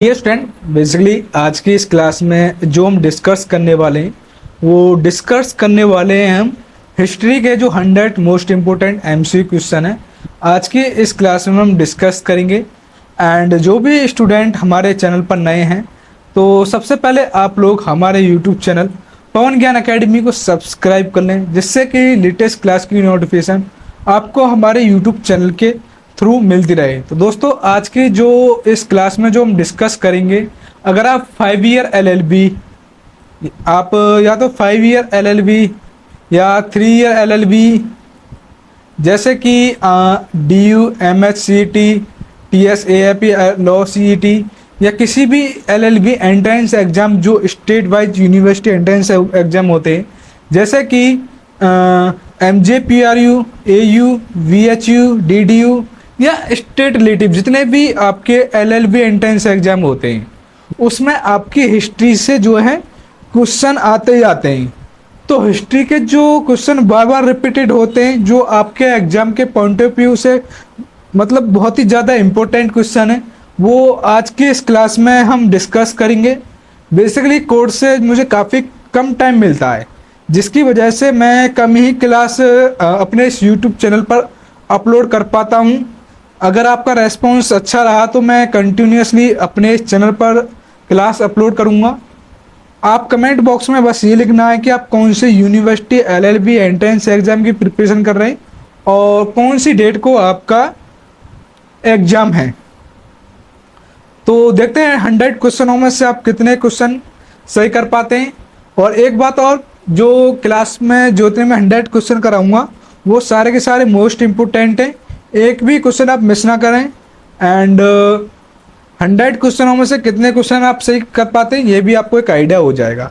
Dear student, basically आज की इस क्लास में जो हम डिस्कस करने वाले हैं हम हिस्ट्री के जो 100 मोस्ट इम्पोर्टेंट एमसीक्यू क्वेश्चन है। आज की इस क्लास में हम डिस्कस करेंगे। एंड जो भी स्टूडेंट हमारे चैनल पर नए हैं तो सबसे पहले आप लोग हमारे यूट्यूब चैनल पवन ज्ञान एकेडमी को सब्सक्राइब कर लें, जिससे कि लेटेस्ट क्लास की नोटिफिकेशन आपको हमारे यूट्यूब चैनल के थ्रू मिलती रहे। तो दोस्तों, आज की जो इस क्लास में जो हम डिस्कस करेंगे, अगर आप 5 ईयर एलएलबी, आप या तो 5 ईयर एलएलबी या 3 ईयर एलएलबी, जैसे कि D U M H C T, T S A A P law C E T, या किसी भी एलएलबी एंट्रेंस एग्ज़ाम जो state wise university entrance exam होते हैं, जैसे कि M J P R U, A U, V H U, D D U या state relative, जितने भी आपके एलएलबी एंट्रेंस एग्ज़ाम होते हैं उसमें आपकी हिस्ट्री से जो है क्वेश्चन आते ही आते हैं। तो हिस्ट्री के जो क्वेश्चन बार बार रिपीटेड होते हैं, जो आपके एग्ज़ाम के पॉइंट ऑफ व्यू से मतलब बहुत ही ज़्यादा इम्पोर्टेंट क्वेश्चन है, वो आज की इस क्लास में हम डिस्कस करेंगे। बेसिकली कोर्स से मुझे काफ़ी कम टाइम मिलता है, जिसकी वजह से मैं कम ही क्लास अपने इस यूट्यूब चैनल पर अपलोड कर पाता हूँ। अगर आपका रेस्पॉन्स अच्छा रहा तो मैं कंटिन्यूसली अपने इस चैनल पर क्लास अपलोड करूँगा। आप कमेंट बॉक्स में बस ये लिखना है कि आप कौन सी यूनिवर्सिटी एलएलबी एंट्रेंस एग्ज़ाम की प्रिपरेशन कर रहे हैं और कौन सी डेट को आपका एग्ज़ाम है। तो देखते हैं 100 क्वेश्चनों में से आप कितने क्वेश्चन सही कर पाते हैं। और एक बात और, जो क्लास में जो मैं 100 क्वेश्चन कराऊंगा वो सारे के सारे मोस्ट इम्पोर्टेंट हैं, एक भी क्वेश्चन आप मिस ना करें। एंड 100 क्वेश्चनों में से कितने क्वेश्चन आप सही कर पाते हैं ये भी आपको एक आइडिया हो जाएगा।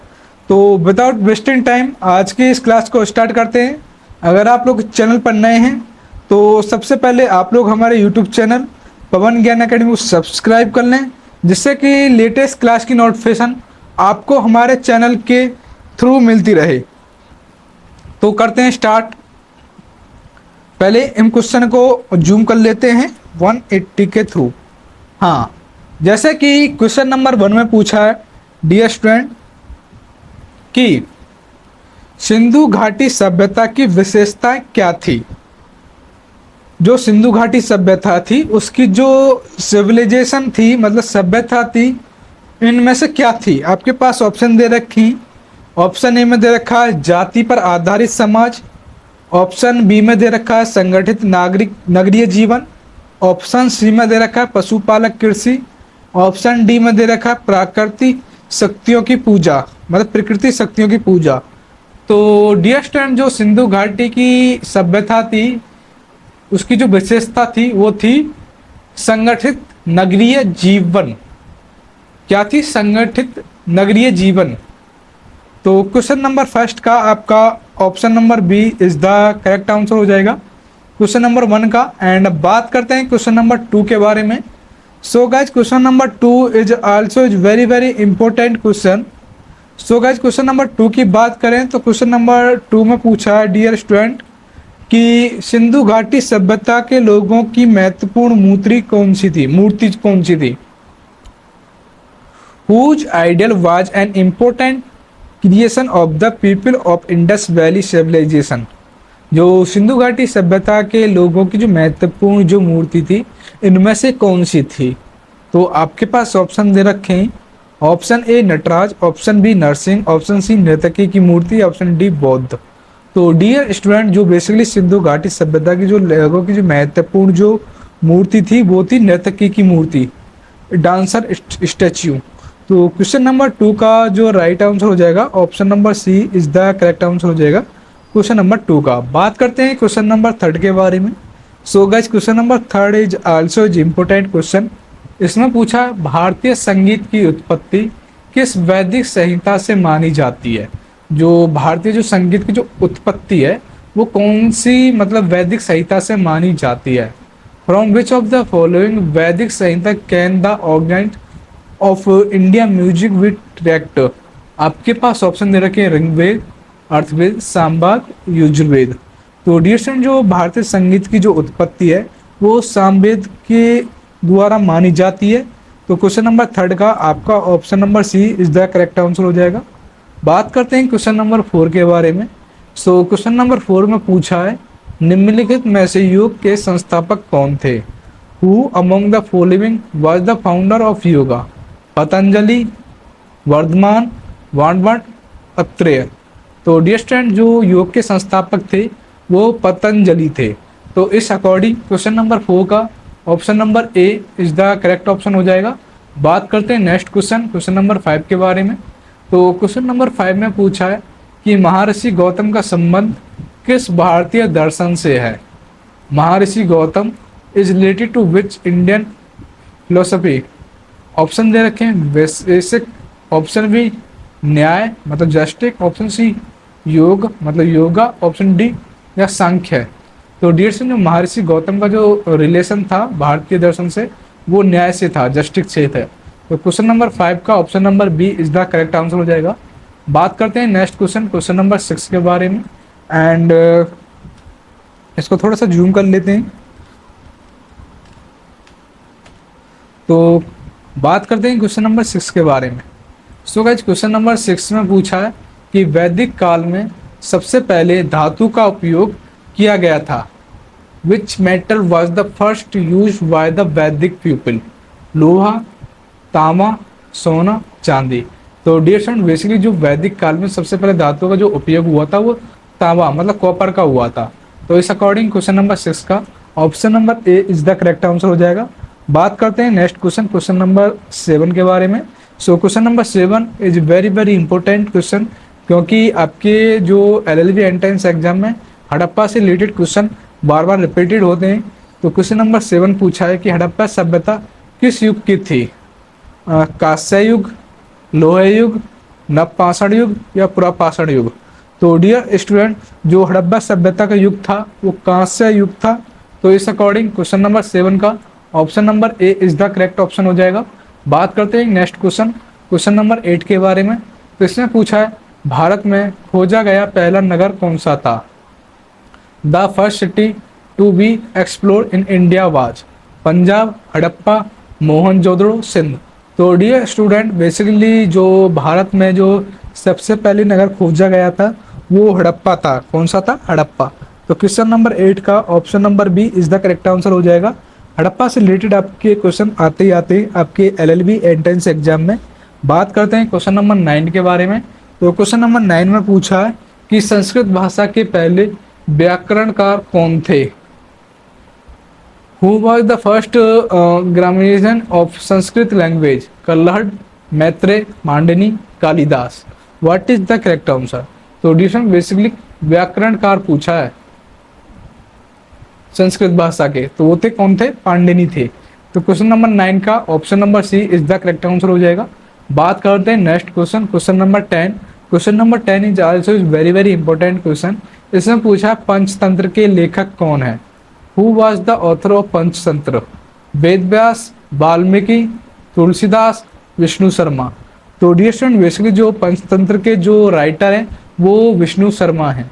तो विदाउट वेस्टिंग टाइम आज की इस क्लास को स्टार्ट करते हैं। अगर आप लोग चैनल पर नए हैं तो सबसे पहले आप लोग हमारे यूट्यूब चैनल पवन ज्ञान एकेडमी को सब्सक्राइब कर लें, जिससे कि लेटेस्ट क्लास की नोटिफिकेशन आपको हमारे चैनल के थ्रू मिलती रहे। तो करते हैं स्टार्ट। पहले इन क्वेश्चन को जूम कर लेते हैं 180 के थ्रू। हाँ, जैसे कि क्वेश्चन नंबर 1 में पूछा है डियर स्टूडेंट कि सिंधु घाटी सभ्यता की विशेषताएं क्या थी। जो सिंधु घाटी सभ्यता थी उसकी जो सिविलाइजेशन थी, मतलब सभ्यता थी, इनमें से क्या थी। आपके पास ऑप्शन दे रखी। ऑप्शन ए में दे रखा है जाति पर आधारित समाज, ऑप्शन बी में दे रखा है संगठित नागरिक नगरीय जीवन, ऑप्शन सी में दे रखा है पशुपालक कृषि, ऑप्शन डी में दे रखा है प्राकृतिक शक्तियों की पूजा, मतलब प्रकृति शक्तियों की पूजा। तो डियर स्टूडेंट, जो सिंधु घाटी की सभ्यता थी उसकी जो विशेषता थी वो थी संगठित नगरीय जीवन। क्या थी? संगठित नगरीय जीवन। तो क्वेश्चन नंबर फर्स्ट का आपका option number B is the correct answer हो जाएगा क्वेश्चन नंबर 1 का। एंड बात करते हैं क्वेश्चन नंबर 2 के बारे में। So guys question number 2 is also is very very important question. So guys question number 2 की बात करें तो क्वेश्चन नंबर 2 में पूछा है डियर स्टूडेंट कि सिंधु घाटी सभ्यता के लोगों की महत्वपूर्ण मूर्ति कौन सी थी। Whose ideal was an important creation of the people of Indus valley civilisation. जो सिंधु घाटी सभ्यता के लोगों की जो महत्वपूर्ण जो मूर्ति थी, इनमें से कौन सी थी। तो आपके पास ऑप्शन दे रखे हैं। Option A Nataraja, option B Narasimha, option C नर्तकी की मूर्ति, ऑप्शन डी बौद्ध। तो डियर स्टूडेंट, जो बेसिकली सिंधु घाटी सभ्यता की जो लोगों की जो महत्वपूर्ण जो मूर्ति थी वो थी नर्तकी की मूर्ति, डांसर स्टैच्यू। तो क्वेश्चन नंबर 2 का जो राइट आंसर हो जाएगा option number C is the correct answer हो जाएगा क्वेश्चन नंबर 2 का। बात करते हैं क्वेश्चन नंबर 3 के बारे में। So guys question number 3 is also is important question. इसमें पूछा भारतीय संगीत की उत्पत्ति किस वैदिक संहिता से मानी जाती है। जो भारतीय जो संगीत की जो उत्पत्ति है वो कौन सी मतलब वैदिक संहिता से मानी जाती है। From which of the following Vedic Samhita can the organise of India music with tract. आपके पास ऑप्शन दे रखे हैं ऋग्वेद, अर्थवेद, सामवेद, यजुर्वेद। तो डियर स्टूडेंट, जो भारतीय संगीत की जो उत्पत्ति है वो सामवेद के द्वारा मानी जाती है। तो क्वेश्चन नंबर थर्ड का आपका option number C is the correct answer हो जाएगा। बात करते हैं क्वेश्चन नंबर 4 के बारे में। सो क्वेश्चन नंबर 4 में पूछा है, निम्नलिखित में से योग के संस्थापक कौन थे? Who among the following was the founder of yoga? Patanjali, Vardhaman, Vanavat, Atreya. तो डियर स्टूडेंट, जो योग के संस्थापक थे वो पतंजलि थे। तो इस अकॉर्डिंग क्वेश्चन नंबर 4 का option number A is the correct option हो जाएगा। बात करते हैं नेक्स्ट क्वेश्चन, क्वेश्चन नंबर 5 के बारे में। तो क्वेश्चन नंबर 5 में पूछा है कि महर्षि गौतम का संबंध किस भारतीय दर्शन से है? Maharshi Gautam is related to which Indian philosophy? Option दे रखे हैं बेसिक, ऑप्शन बी न्याय मतलब जस्टिक, ऑप्शन सी योग मतलब योगा, ऑप्शन डी या सांख्य है। तो डियर से जो महर्षि गौतम का जो रिलेशन था भारतीय दर्शन से वो न्याय से था, जस्टिस से था। तो क्वेश्चन नंबर 5 का option number B is the correct answer हो जाएगा। बात करते हैं नेक्स्ट क्वेश्चन, क्वेश्चन नंबर 6 के बारे में। एंड इसको थोड़ा सा जूम कर लेते हैं। तो बात करते हैं क्वेश्चन नंबर 6 के बारे में। सो गाइस, क्वेश्चन नंबर 6 में पूछा है कि वैदिक काल में सबसे पहले धातु का उपयोग किया गया था। Which metal was the first use by the वैदिक पीपल? लोहा, तांबा, सोना, चांदी। तो डियर स्टूडेंट, बेसिकली जो वैदिक काल में सबसे पहले धातु का जो उपयोग हुआ था वो तांबा मतलब कॉपर का हुआ था। तो इस अकॉर्डिंग क्वेश्चन नंबर 6 का option number A is the correct answer हो जाएगा। बात करते हैं नेक्स्ट क्वेश्चन, क्वेश्चन नंबर 7 के बारे में। So question number 7 is very very important question, क्योंकि आपके जो LLB एंट्रेंस एग्जाम में हड़प्पा से रिलेटेड क्वेश्चन बार बार रिपीटेड होते हैं। तो क्वेश्चन नंबर 7 पूछा है कि हड़प्पा सभ्यता किस युग की थी? कांस्य युग, लोह युग, नवपाषाण युग या पुरापाषाण युग? तो डियर स्टूडेंट, जो हड़प्पा सभ्यता का युग था वो कांस्य युग था। तो इस अकॉर्डिंग क्वेश्चन नंबर 7 का option number A is the correct option हो जाएगा। बात करते हैं नेक्स्ट क्वेश्चन, क्वेश्चन नंबर 8 के बारे में। तो इसमें पूछा है, भारत में खोजा गया पहला नगर कौन सा था? The first city to be explore in India was? Punjab, Harappa, Mohenjodaro, Sindh. तो डियर स्टूडेंट, बेसिकली जो भारत में जो सबसे पहले नगर खोजा गया था वो हड़प्पा था। कौन सा था? हड़प्पा। तो क्वेश्चन नंबर 8 का option number B is the correct answer हो जाएगा। हड़प्पा से रिलेटेड आपके क्वेश्चन आते ही आते आपके LLB एंट्रेंस एग्जाम में। बात करते हैं क्वेश्चन नंबर 9 के बारे में। तो क्वेश्चन नंबर 9 में पूछा है कि संस्कृत भाषा के पहले व्याकरणकार कौन थे? Who was the first grammarian of Sanskrit language? Kalhan, Maitreya, Mandani, Kalidas. What is the correct answer? तो डिशन बेसिकली व्याकरणकार पूछा है संस्कृत भाषा के, तो वो थे कौन थे? पांडिनी थे। तो क्वेश्चन नंबर 9 का option number C is the correct answer हो जाएगा। बात करते हैं next question, question number 10। Question number 10 is also is very very important question. इसमें पूछा पंचतंत्र के लेखक कौन है? Who was the author of Panchatantra? Ved Vyas, Valmiki, Tulsidas, Vishnu Sharma. तो डियर स्टूडेंट, बेसिकली जो पंचतंत्र के जो राइटर हैं वो विष्णु शर्मा हैं।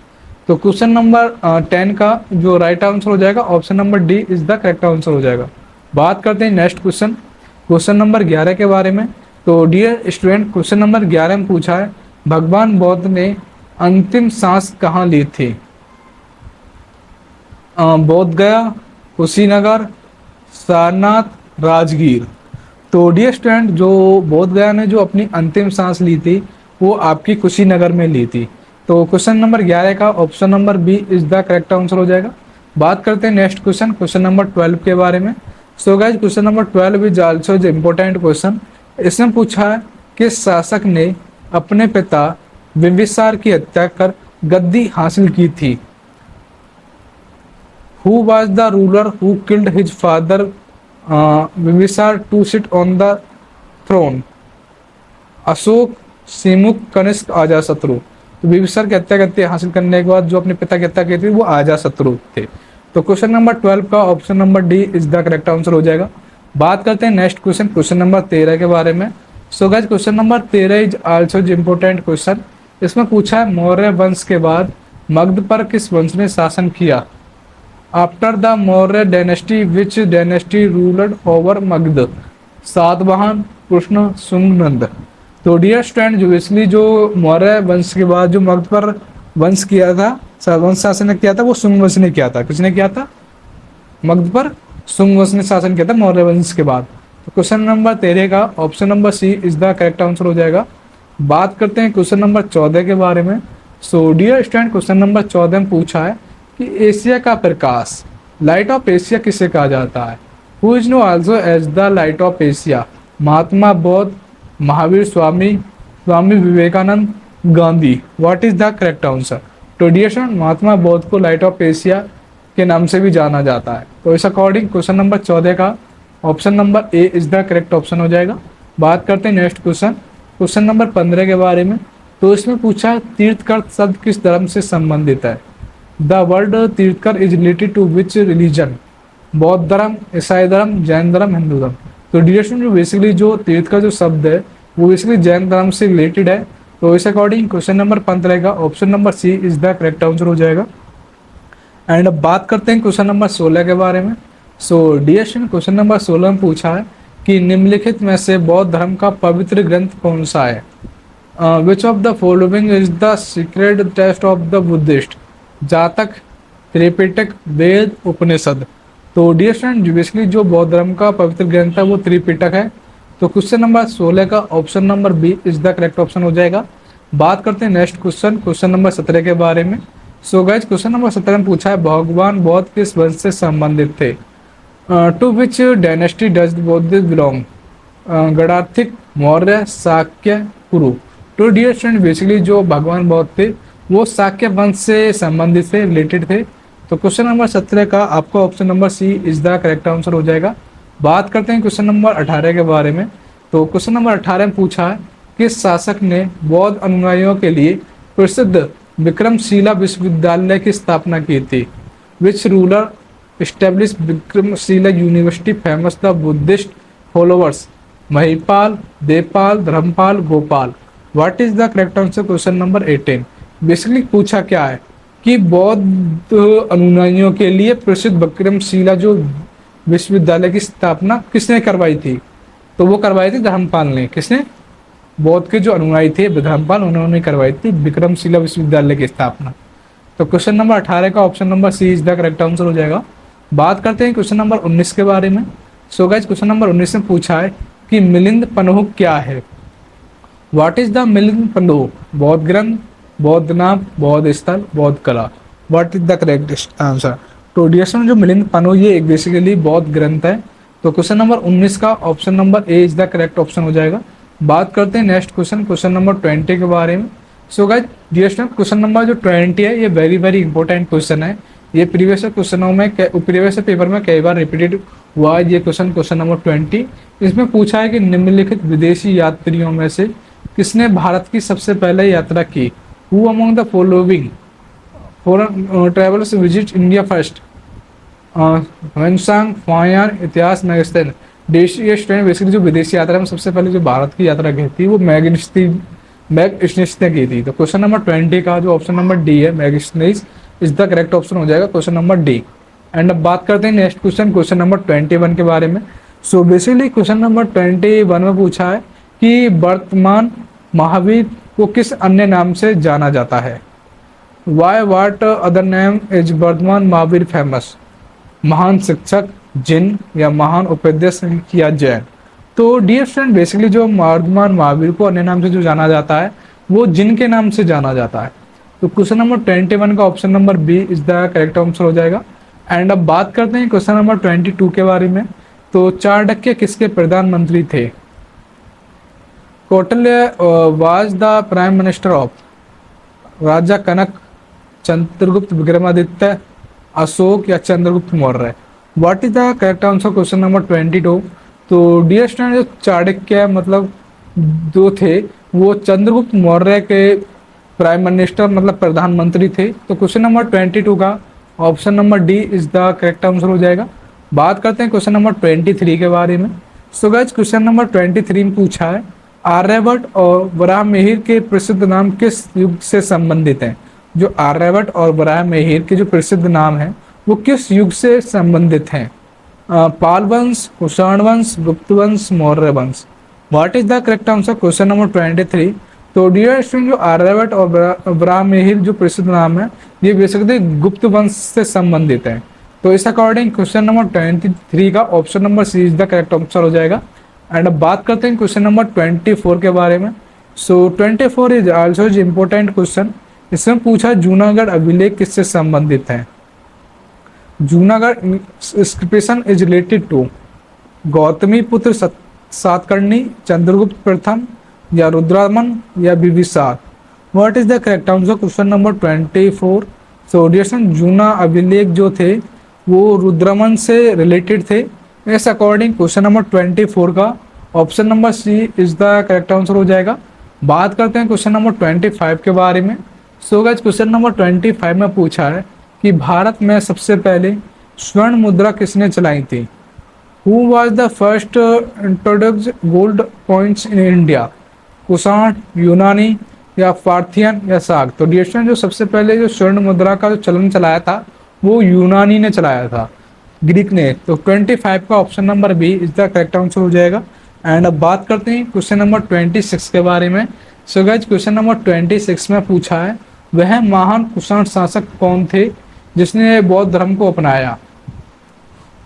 तो क्वेश्चन नंबर 10 का जो राइट आंसर हो जाएगा option number D is the correct answer हो जाएगा। बात करते हैं नेक्स्ट क्वेश्चन, क्वेश्चन नंबर 11 के बारे में। तो डियर स्टूडेंट, क्वेश्चन नंबर 11 में पूछा है, भगवान बौद्ध ने अंतिम सांस कहाँ ली थी? बोध गया, कुशीनगर, सारनाथ, राजगीर। तो डियर स्टूडेंट, जो बोध गया ने जो अपनी अंतिम सांस ली थी वो आपकी कुशीनगर में ली थी। तो क्वेश्चन नंबर 11 का option number B is the correct answer हो जाएगा। बात करते हैं नेक्स्ट क्वेश्चन, क्वेश्चन नंबर 12 के बारे में। So guys, question number 12 is also is important question. इसमें पूछा है किस शासक ने अपने पिता बिंबिसार की हत्या कर गद्दी हासिल की थी? Who was the ruler who killed his father Bimbisara to sit on the throne? Ashoka, Simuka, Kanishka, Ajatashatru. तो बिंबिसार की हत्या करते हासिल करने के बाद जो अपने पिता की हत्या की थी वो अजातशत्रु थे। तो क्वेश्चन नंबर 12 का option number D is the correct answer हो जाएगा। बात करते हैं नेक्स्ट क्वेश्चन, क्वेश्चन नंबर 13 के बारे में। So guys, question number 13 is also important question. इसमें पूछा है मौर्य वंश के बाद मगध पर किस वंश ने शासन किया? After the Maurya dynasty which dynasty ruled over Magadh? Satavahana, Krishna, Shunga, Nanda. तो डियर स्टूडेंट, जो बेसिकली जो मौर्य वंश के बाद जो मगध पर वंश किया था, वंश शासन ने किया था, वो शुंग वंश ने किया था। किसने किया था? मगध पर शुंग वंश ने शासन किया था मौर्य वंश के बाद। तो क्वेश्चन नंबर 13 का option number C is the correct answer हो जाएगा। बात करते हैं क्वेश्चन नंबर 14 के बारे में। So dear student, question number 14 में पूछा है कि एशिया का प्रकाश, लाइट ऑफ एशिया किसे कहा जाता है? Who is known also as the light of Asia? Mahatma Buddha, Mahavir, Swami Vivekananda, Gandhi. What is the correct answer? तो डियर स्टूडेंट, महात्मा बुद्ध को लाइट ऑफ एशिया के नाम से भी जाना जाता है। तो इस अकॉर्डिंग क्वेश्चन नंबर 14 का option number A is the correct option हो जाएगा। बात करते हैं नेक्स्ट क्वेश्चन, क्वेश्चन नंबर 15 के बारे में। तो इसमें पूछा है तीर्थकर शब्द किस धर्म से संबंधित है? The word Tirthankar is related to which religion? बौद्ध धर्म, ईसाई धर्म, जैन धर्म, हिंदू धर्म। तो डिरेक्शन जो बेसिकली जो तीर्थकर जो शब्द है वो बेसिकली जैन धर्म से रिलेटेड है। तो इस अकॉर्डिंग क्वेश्चन नंबर 15 का option number C is the correct answer हो जाएगा। एंड अब बात करते हैं क्वेश्चन नंबर 16 के बारे में। सो डिरेक्शन क्वेश्चन नंबर 16 में पूछा है कि निम्नलिखित में से बौद्ध धर्म का पवित्र ग्रंथ कौन सा है? Which of the following is the secret text of the Buddhist? जातक, त्रिपिटक, वेद, उपनिषद। तो डियर स्टूडेंट, बेसिकली जो बौद्ध धर्म का पवित्र ग्रंथ है वो त्रिपिटक है। तो क्वेश्चन नंबर 16 का option number B is the correct option हो जाएगा। बात करते हैं नेक्स्ट क्वेश्चन, क्वेश्चन नंबर 17 के बारे में। सो गाइज, क्वेश्चन नंबर 17 में पूछा है भगवान बौद्ध किस वंश से संबंधित थे? टू विच डायनेस्टी डज बौद्ध बिलोंग? गणार्थिक, मौर्य, शाक्य, कुरु। तो डियर स्टूडेंट, बेसिकली जो भगवान बौद्ध थे वो शाक्य वंश से संबंधित थे, रिलेटेड थे। तो क्वेश्चन नंबर 17 का आपका option number C is the correct answer हो जाएगा। बात करते हैं क्वेश्चन नंबर 18 के बारे में। तो क्वेश्चन नंबर 18 में पूछा है किस शासक ने बौद्ध अनुयायियों के लिए प्रसिद्ध विक्रमशिला विश्वविद्यालय की स्थापना की थी? Which ruler establish Vikramshila university famous the Buddhist followers? Mahipal, Devpal, Dharmapal, Gopal. What is the correct answer? Question number 18। Basically पूछा क्या है कि बौद्ध अनुयायियों के लिए प्रसिद्ध विक्रमशिला जो विश्वविद्यालय की स्थापना किसने करवाई थी? तो वो करवाई थी धर्मपाल ने। किसने? बौद्ध के जो अनुयायी थे धर्मपाल, उन्होंने करवाई थी विक्रमशिला विश्वविद्यालय की स्थापना। तो क्वेश्चन नंबर 18 का option number C is the correct answer हो जाएगा। बात करते हैं क्वेश्चन नंबर 19 के बारे में। सो गाइस, क्वेश्चन नंबर 19 में पूछा है कि मिलिंद पन्ह क्या है? What is the Milinda Panha? बौद्ध ग्रंथ, बौद्ध नाम, बौद्ध स्थल, बौद्ध कला। What is the correct answer? तो डियर जो मिलिंद पन्ह ये एक बेसिकली बौद्ध ग्रंथ है। तो क्वेश्चन नंबर 19 का option number A is the correct option हो जाएगा। बात करते हैं नेक्स्ट क्वेश्चन, क्वेश्चन नंबर 20 के बारे में। So guys, dear student, question number जो 20 है ये वेरी वेरी इंपॉर्टेंट क्वेश्चन है। ये प्रीवियस क्वेश्चनों में प्रीवियस पेपर में कई बार रिपीटेड हुआ है ये क्वेश्चन, क्वेश्चन नंबर 20। इसमें पूछा है कि निम्नलिखित विदेशी यात्रियों में से किसने भारत की सबसे पहले यात्रा की? Who among the following foreign travellers visit India first? Hiuen Tsang, Faxian, इतिहास, मैगस्टन। देशी स्टूडेंट बेसिकली जो विदेशी यात्रा में सबसे पहले जो भारत की यात्रा की थी वो मैग्निस्टिस ने की थी। तो क्वेश्चन नंबर 20 का जो ऑप्शन नंबर डी है मैग्निस्टिस इज द करेक्ट ऑप्शन हो जाएगा, क्वेश्चन नंबर डी। एंड अब बात करते हैं नेक्स्ट क्वेश्चन, क्वेश्चन नंबर 21 के बारे में। सो बेसिकली क्वेश्चन नंबर 21 में पूछा है कि वर्तमान महावीर को किस अन्य नाम से जाना जाता है? Why what other name is वर्तमान महावीर फेमस? महान शिक्षक, जिन, या महान उपदेश या जैन। तो डियर फ्रेंड, बेसिकली जो वर्तमान महावीर को अन्य नाम से जो जाना जाता है वो जिन के नाम से जाना जाता है। तो क्वेश्चन नंबर 21 का option number B is the correct answer हो जाएगा। एंड अब बात करते हैं क्वेश्चन नंबर 22 के बारे में। तो चाणक्य किसके प्रधानमंत्री थे? Kautilya was the prime minister of? Raja Kanak, Chandragupta Vikramaditya, Ashoka, या Chandragupta Maurya. What is the correct answer? Question number 22। तो डियर स्टूडेंट, जो चाणक्य मतलब जो थे वो चंद्रगुप्त मौर्य के प्राइम मिनिस्टर मतलब प्रधानमंत्री थे। तो क्वेश्चन नंबर 22 का option number D is the correct answer हो जाएगा। बात करते हैं क्वेश्चन नंबर 23 के बारे में। सो गाइस, क्वेश्चन नंबर 23 में पूछा है आर्यभट्ट और वराहमिहिर के प्रसिद्ध नाम किस युग से संबंधित हैं? जो आर्यभट्ट और वराहमिहिर के जो प्रसिद्ध नाम हैं वो किस युग से संबंधित हैं? पाल वंश, कुषाण वंश, गुप्त वंश, मौर्य वंश। What is the correct answer? Question number 23। तो डियर स्टूडेंट, जो आर्यभट्ट और ब्राह्मण जो प्रसिद्ध नाम है, ये बेसिकली गुप्त वंश से संबंधित है। तो इस अकॉर्डिंग क्वेश्चन नंबर 23 का option number C is the correct answer हो जाएगा। एंड अब बात करते हैं क्वेश्चन नंबर 24 के बारे में। So 24 is also important question. इसमें पूछा जूनागढ़ अभिलेख किससे संबंधित है? Junagadh inscription is related to Gautamiputra Satakarni, Chandragupta प्रथम, या रुद्रमन, या Bimbisar. What is the correct answer? Question number 24। So dear, Juna अभिलेख जो थे वो रुद्रमन से रिलेटेड थे। इस अकॉर्डिंग क्वेश्चन नंबर 24 का option number C is the correct answer हो जाएगा। बात करते हैं क्वेश्चन नंबर 25 के बारे में। सो गाइस, क्वेश्चन नंबर 25 में पूछा है कि भारत में सबसे पहले स्वर्ण मुद्रा किसने चलाई थी? Who was the first introduce gold coins in India? Kushan, यूनानी, या पार्थियन, या साग। तो डियर, जो सबसे पहले जो स्वर्ण मुद्रा का जो चलन चलाया था वो यूनानी ने चलाया था, ग्रीक ने। तो 25 का option number B is the correct answer हो जाएगा। एंड अब बात करते हैं क्वेश्चन नंबर 26 के बारे में। सो गाइस, क्वेश्चन नंबर 26 में पूछा है वह महान कुषाण शासक कौन थे जिसने बौद्ध धर्म को अपनाया?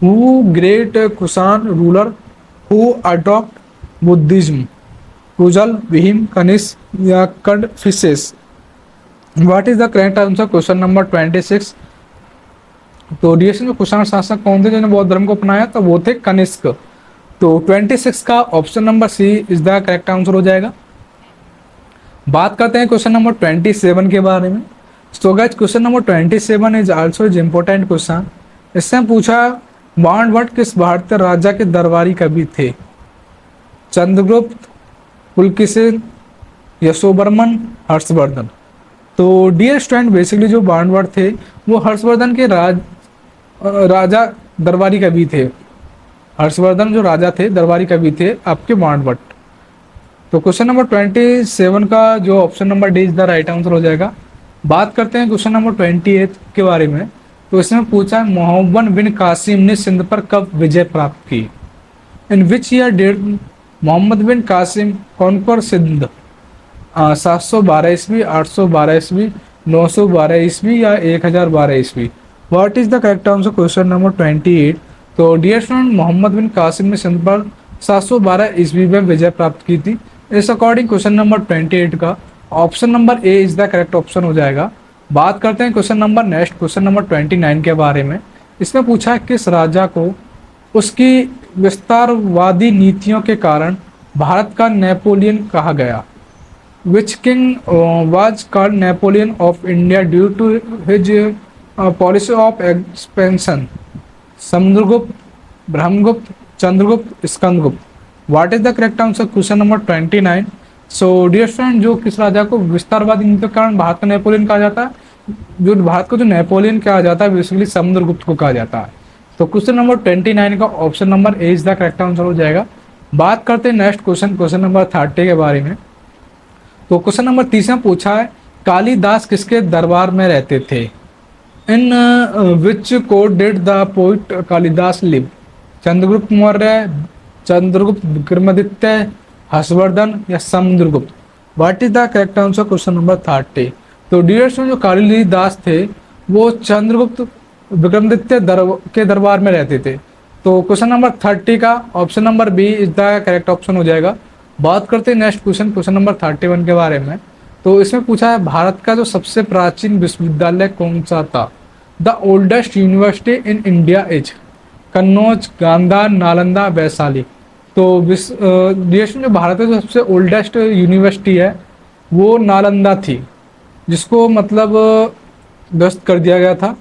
Who great Kushan ruler who adopt Buddhism? Kujula, Bhima, Kanishka, या Kadphises. What is the correct answer? Question number 26। तो डीएसएन में कुषाण शासक कौन थे जिन्होंने बौद्ध धर्म को अपनाया? तो वो थे कनिष्क। तो 26 का option number C is the correct answer हो जाएगा। बात करते हैं क्वेश्चन नंबर 27 के बारे में। So guys, question number 27 is also is important question. इससे पूछा बाणभट्ट किस भारतीय राजा के दरबारी कवि थे? चंद्रगुप्त, पुलकेशिन, यशोवर्मन, हर्षवर्धन। तो डियर स्टूडेंट, बेसिकली जो बाणभट्ट थे वो हर्षवर्धन के राजा दरबारी कवि थे। हर्षवर्धन जो राजा थे, दरबारी कवि थे आपके बाणभट्ट। तो क्वेश्चन नंबर 27 का जो option number D is the right answer हो जाएगा। बात करते हैं क्वेश्चन नंबर 28 के बारे में। तो इसमें पूछा मोहम्मद बिन कासिम ने सिंध पर कब विजय प्राप्त की? In which year did Mohammad bin Qasim conquer Sindh? 712 ईस्वी, 812 ईस्वी, 912 ईस्वी, या 1012 ईस्वी। What is the correct answer? Question number 28। तो डियर स्टूडेंट, मोहम्मद बिन कासिम ने सिंध पर 712 ईस्वी में विजय प्राप्त की थी। इस अकॉर्डिंग क्वेश्चन नंबर 28 का option number A is the correct option हो जाएगा। बात करते हैं question number next, question number 29 के बारे में। इसमें पूछा है किस राजा को उसकी विस्तारवादी नीतियों के कारण भारत का नेपोलियन कहा गया? Which king was called Napoleon of India due to his policy of expansion? Samudragupta, Brahmagupta, Chandragupta, Skandagupta. What is the correct answer? Question number 29। So dear friend, जो किस राजा को विस्तारवादी नीति के कारण भारत का नेपोलियन कहा जाता है, जो भारत को जो नेपोलियन कहा जाता है बेसिकली समुद्रगुप्त को कहा जाता है। तो क्वेश्चन नंबर 29 का option number A is the correct answer हो जाएगा। बात करते हैं नेक्स्ट क्वेश्चन, क्वेश्चन नंबर 30 के बारे में। तो क्वेश्चन नंबर 30 में पूछा है कालिदास किसके दरबार में रहते थे? In which court did the poet Kalidas live? Chandragupta Maurya, Chandragupta Vikramaditya, Harshavardhan, या Samudragupta. What is the correct answer? Question number 30। तो डियर्स में जो कालिदास थे वो चंद्रगुप्त विक्रमादित्य के दरबार में रहते थे। तो क्वेश्चन नंबर 30 का option number B is the correct option हो जाएगा। बात करते हैं नेक्स्ट क्वेश्चन, क्वेश्चन नंबर 31 के बारे में। तो इसमें पूछा है भारत का जो सबसे प्राचीन विश्वविद्यालय कौन सा था? The oldest university in India is? Kannauj, Gandhara, Nalanda, Vaishali. तो देश में जो भारत का जो सबसे ओल्डेस्ट यूनिवर्सिटी है वो नालंदा थी, जिसको मतलब ध्वस्त कर दिया गया था।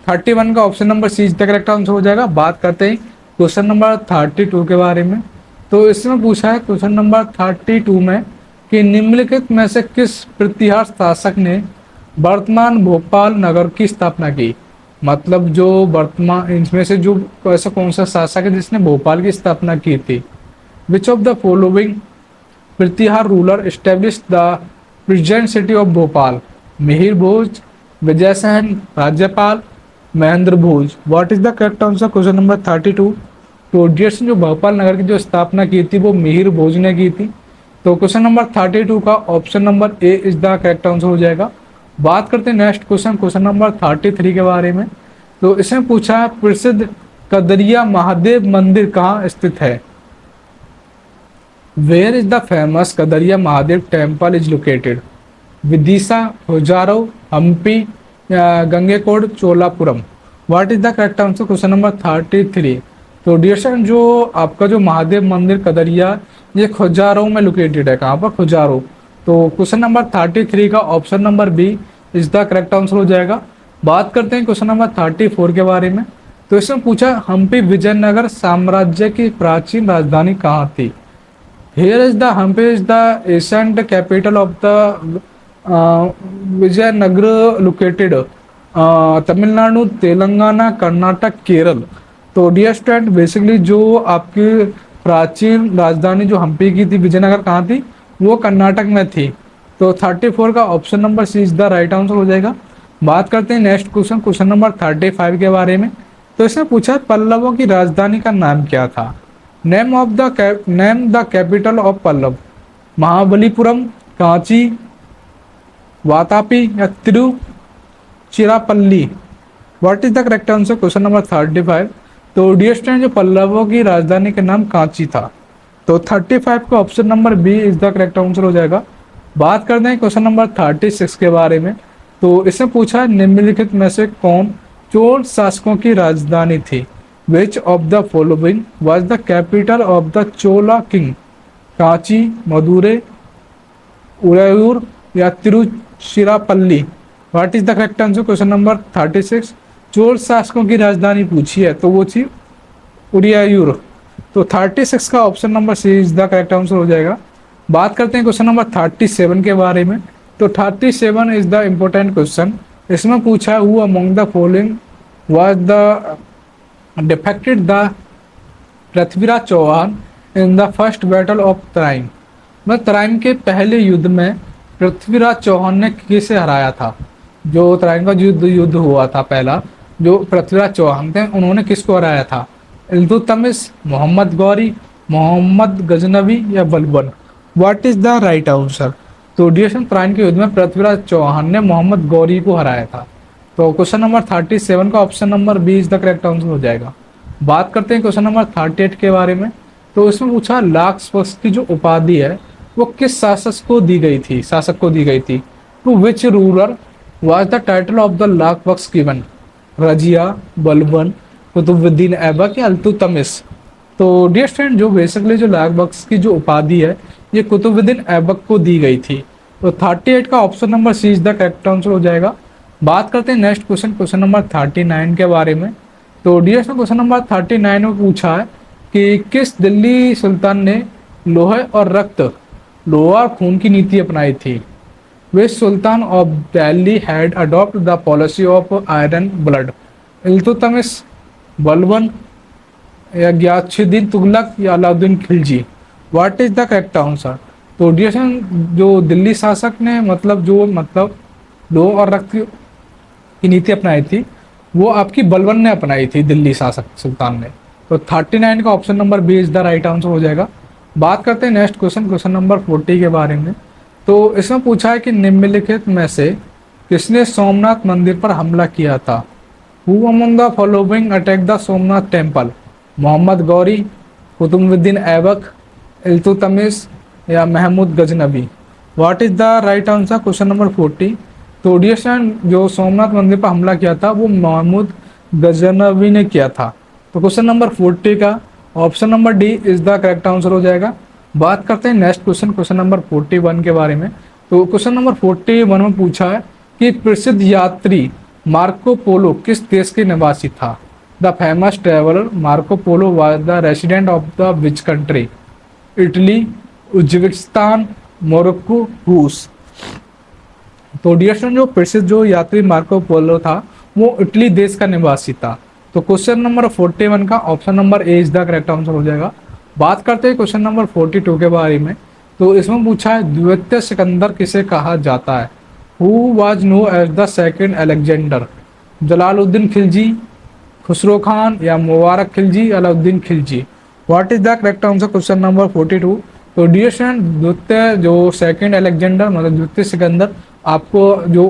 31 का option number C is the correct answer हो जाएगा। बात करते हैं क्वेश्चन नंबर 32 के बारे में। तो इसमें पूछा है क्वेश्चन नंबर 32 में कि निम्नलिखित में से किस प्रतिहार शासक ने वर्तमान भोपाल नगर की स्थापना की? मतलब जो वर्तमान इनमें से जो ऐसा कौन सा शासक है जिसने भोपाल की स्थापना की थी? Which of the following Pratihara ruler establish the present city of Bhopal? Mihir Bhoj, Vijay Sahan, Rajyapal, Mahendra Bhoj. What is the correct answer question number 32। तो डियर्स जो भोपाल नगर की जो स्थापना की थी वो मिहिर भोज ने की थी। तो क्वेश्चन नंबर 32 का option number A is the correct answer हो जाएगा। बात करते हैं नेक्स्ट क्वेश्चन, क्वेश्चन नंबर 33 के बारे में। तो इसमें पूछा है प्रसिद्ध कदरिया महादेव मंदिर कहाँ स्थित है। Where is the famous Kandariya Mahadev temple is located. Vidisha, Khajuraho, Hampi, Gangaikonda, Cholapuram. What is the correct answer question number 33। तो डियर स्टूडेंट जो आपका जो महादेव मंदिर कदरिया ये खुजारो में लोकेटेड है। कहाँ पर? खुजारो। तो क्वेश्चन नंबर 33 का option number B is the correct answer हो जाएगा। बात करते हैं क्वेश्चन नंबर 34 के बारे में। तो इसमें पूछा हम्पी विजयनगर साम्राज्य की प्राचीन राजधानी कहाँ थी। Here is the Hampi is the ancient capital of the Vijayanagara located Tamil Nadu, Telangana, Karnataka, Kerala. तो डियर स्टूडेंट बेसिकली जो आपकी प्राचीन राजधानी जो हम्पी की थी विजयनगर कहाँ थी, वो कर्नाटक में थी। तो 34 का option number C is the right answer हो जाएगा। बात करते हैं नेक्स्ट क्वेश्चन, क्वेश्चन नंबर 35 के बारे में। तो इसमें पूछा पल्लवों की राजधानी का नाम क्या था। Name the capital of Pallava. Mahabalipuram, Kanchi, Vatapi या Tiruchirappalli. What is the correct answer question number 35। तो डियर स्टूडेंट जो पल्लवों की राजधानी का नाम कांची था। तो 35 का option number B is the correct answer हो जाएगा। बात करते हैं क्वेश्चन नंबर 36 के बारे में। तो इसमें पूछा है निम्नलिखित में से कौन चोल शासकों की राजधानी थी। Which of the following was the capital of the Chola king? Kanchi, Madurai, Udaipur या Tiruchirappalli. What is the correct answer question number 36। Chola शासकों की राजधानी पूछी है तो वो थी उदयपुर। तो 36 का option number C is the correct answer हो जाएगा। बात करते हैं क्वेश्चन नंबर 37 के बारे में। तो 37 इज द इम्पोर्टेंट क्वेश्चन। इसमें पूछा है who among the following was the defeated the Prithviraj Chauhan in the first battle of Tarain. मतलब तराइन के पहले युद्ध में पृथ्वीराज चौहान ने किसे हराया था। जो तराइन का युद्ध हुआ था पहला, जो पृथ्वीराज चौहान थे उन्होंने किसको हराया था। इल्तुतमिश, मोहम्मद गौरी, मोहम्मद गजनवी या Balban. What is the right answer. तो डियर तराइन के युद्ध में पृथ्वीराज चौहान ने मोहम्मद गौरी को हराया था। तो क्वेश्चन नंबर 37 का option number B is the correct answer हो जाएगा। बात करते हैं क्वेश्चन नंबर 38 के बारे में। तो इसमें पूछा लाक्स की जो उपाधि है वो किस शासक को दी गई थी। To which ruler was the title of the Lakh Bakhsh given. Razia, Balban, Qutubuddin Aibak या इल्तुतमिश। तो डियर फ्रेंड जो बेसिकली जो लाख बख्श की जो उपाधि है ये कुतुबुद्दीन ऐबक को दी गई थी। तो 38 का option number C is the correct answer हो जाएगा। बात करते हैं नेक्स्ट क्वेश्चन, क्वेश्चन नंबर 39 के बारे में। तो डियर क्वेश्चन नंबर 39 में पूछा है कि किस दिल्ली सुल्तान ने लोहे और रक्त, लोहा और खून की नीति अपनाई थी। Which sultan of Delhi had adopt the policy of iron blood. Iltutmish, Balban या गियासुद्दीन तुगलक या Alauddin Khilji. What is the correct answer. तो डियर जो दिल्ली शासक ने मतलब लोहा और रक्त की नीति अपनाई थी वो आपकी बलबन ने अपनाई थी, दिल्ली शासक सुल्तान ने। तो 39 का option number B is the right answer हो जाएगा। बात करते हैं नेक्स्ट क्वेश्चन, क्वेश्चन नंबर 40 के बारे में। तो इसमें पूछा है कि निम्नलिखित में से किसने सोमनाथ मंदिर पर हमला किया था। Who among the following attack the Somnath temple. Mohammad Ghori, Qutbuddin Aibak, Iltutmish या Mahmud Ghaznavi. What is the right answer question number 40। तो डियर जो सोमनाथ मंदिर पर हमला किया था वो महमूद गजनवी ने किया था। तो क्वेश्चन नंबर 40 का option number D is the correct answer हो जाएगा। बात करते हैं नेक्स्ट क्वेश्चन, क्वेश्चन नंबर 41 के बारे में। तो क्वेश्चन नंबर 41 में पूछा है कि प्रसिद्ध यात्री मार्को पोलो किस देश के निवासी था। The famous traveller Marco Polo was the resident of the which country. Italy, Uzbekistan, Morocco, रूस। तो डियर स्टूडेंट जो प्रसिद्ध जो यात्री मार्को पोलो था वो इटली देश का निवासी था। तो क्वेश्चन नंबर 41 का option number A is the correct answer हो जाएगा। बात करते हैं क्वेश्चन नंबर 42 के बारे में। तो इसमें पूछा है द्वितीय सिकंदर किसे कहा जाता है। Who was know as the second Alexander. Jalaluddin Khilji, Khusro Khan या Mubarak Khilji, Alauddin Khilji. What is the correct answer question number 42। तो डियर स्टूडेंट, द्वितीय जो सेकंड अलेक्जेंडर मतलब द्वितीय सिकंदर, आपको जो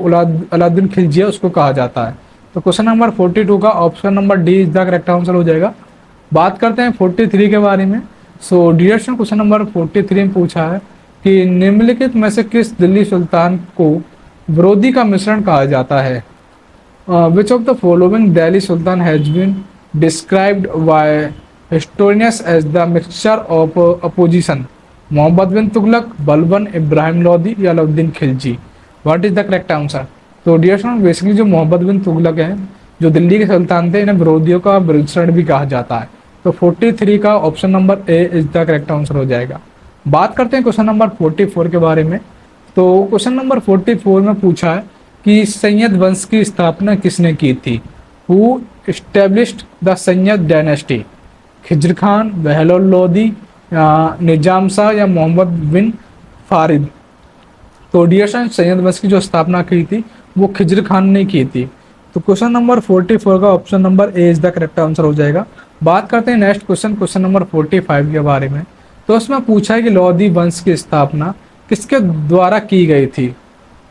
अलाउद्दीन खिलजी है उसको कहा जाता है। तो क्वेश्चन नंबर 42 का option number D is the correct answer हो जाएगा। बात करते हैं 43 के बारे में। So dear student, question number 43 में पूछा है कि निम्नलिखित में से किस दिल्ली सुल्तान को विरोधी का मिश्रण कहा जाता है। Which of the following Delhi Sultan has been described by historians as the mixture of opposition? Mohammad bin Tughlaq, Balban, Ibrahim Lodi या Alauddin Khilji. What is the correct answer. तो डियर स्टूडेंट, बेसिकली जो मोहम्मद बिन तुगलक हैं, जो दिल्ली के सुल्तान थे, इन्हें विरोधियों का मिश्रण भी कहा जाता है। तो 43 का option number A is the correct answer हो जाएगा। बात करते हैं क्वेश्चन नंबर 44 के बारे में। तो क्वेश्चन नंबर 44 में पूछा है कि सैयद वंश की स्थापना किसने की थी। Who established the Syed dynasty. Khizr Khan, Bahlol Lodi या निजाम शाह या मोहम्मद बिन फारिद। तो डियर फ्रेंड, सैयद वंश की जो स्थापना की थी वो खिज्र खान ने की थी। तो क्वेश्चन नंबर 44 का option number A is the correct answer हो जाएगा। बात करते हैं नेक्स्ट क्वेश्चन, क्वेश्चन नंबर 45 के बारे में। तो उसमें पूछा है कि लोधी वंश की स्थापना किसके द्वारा की गई थी।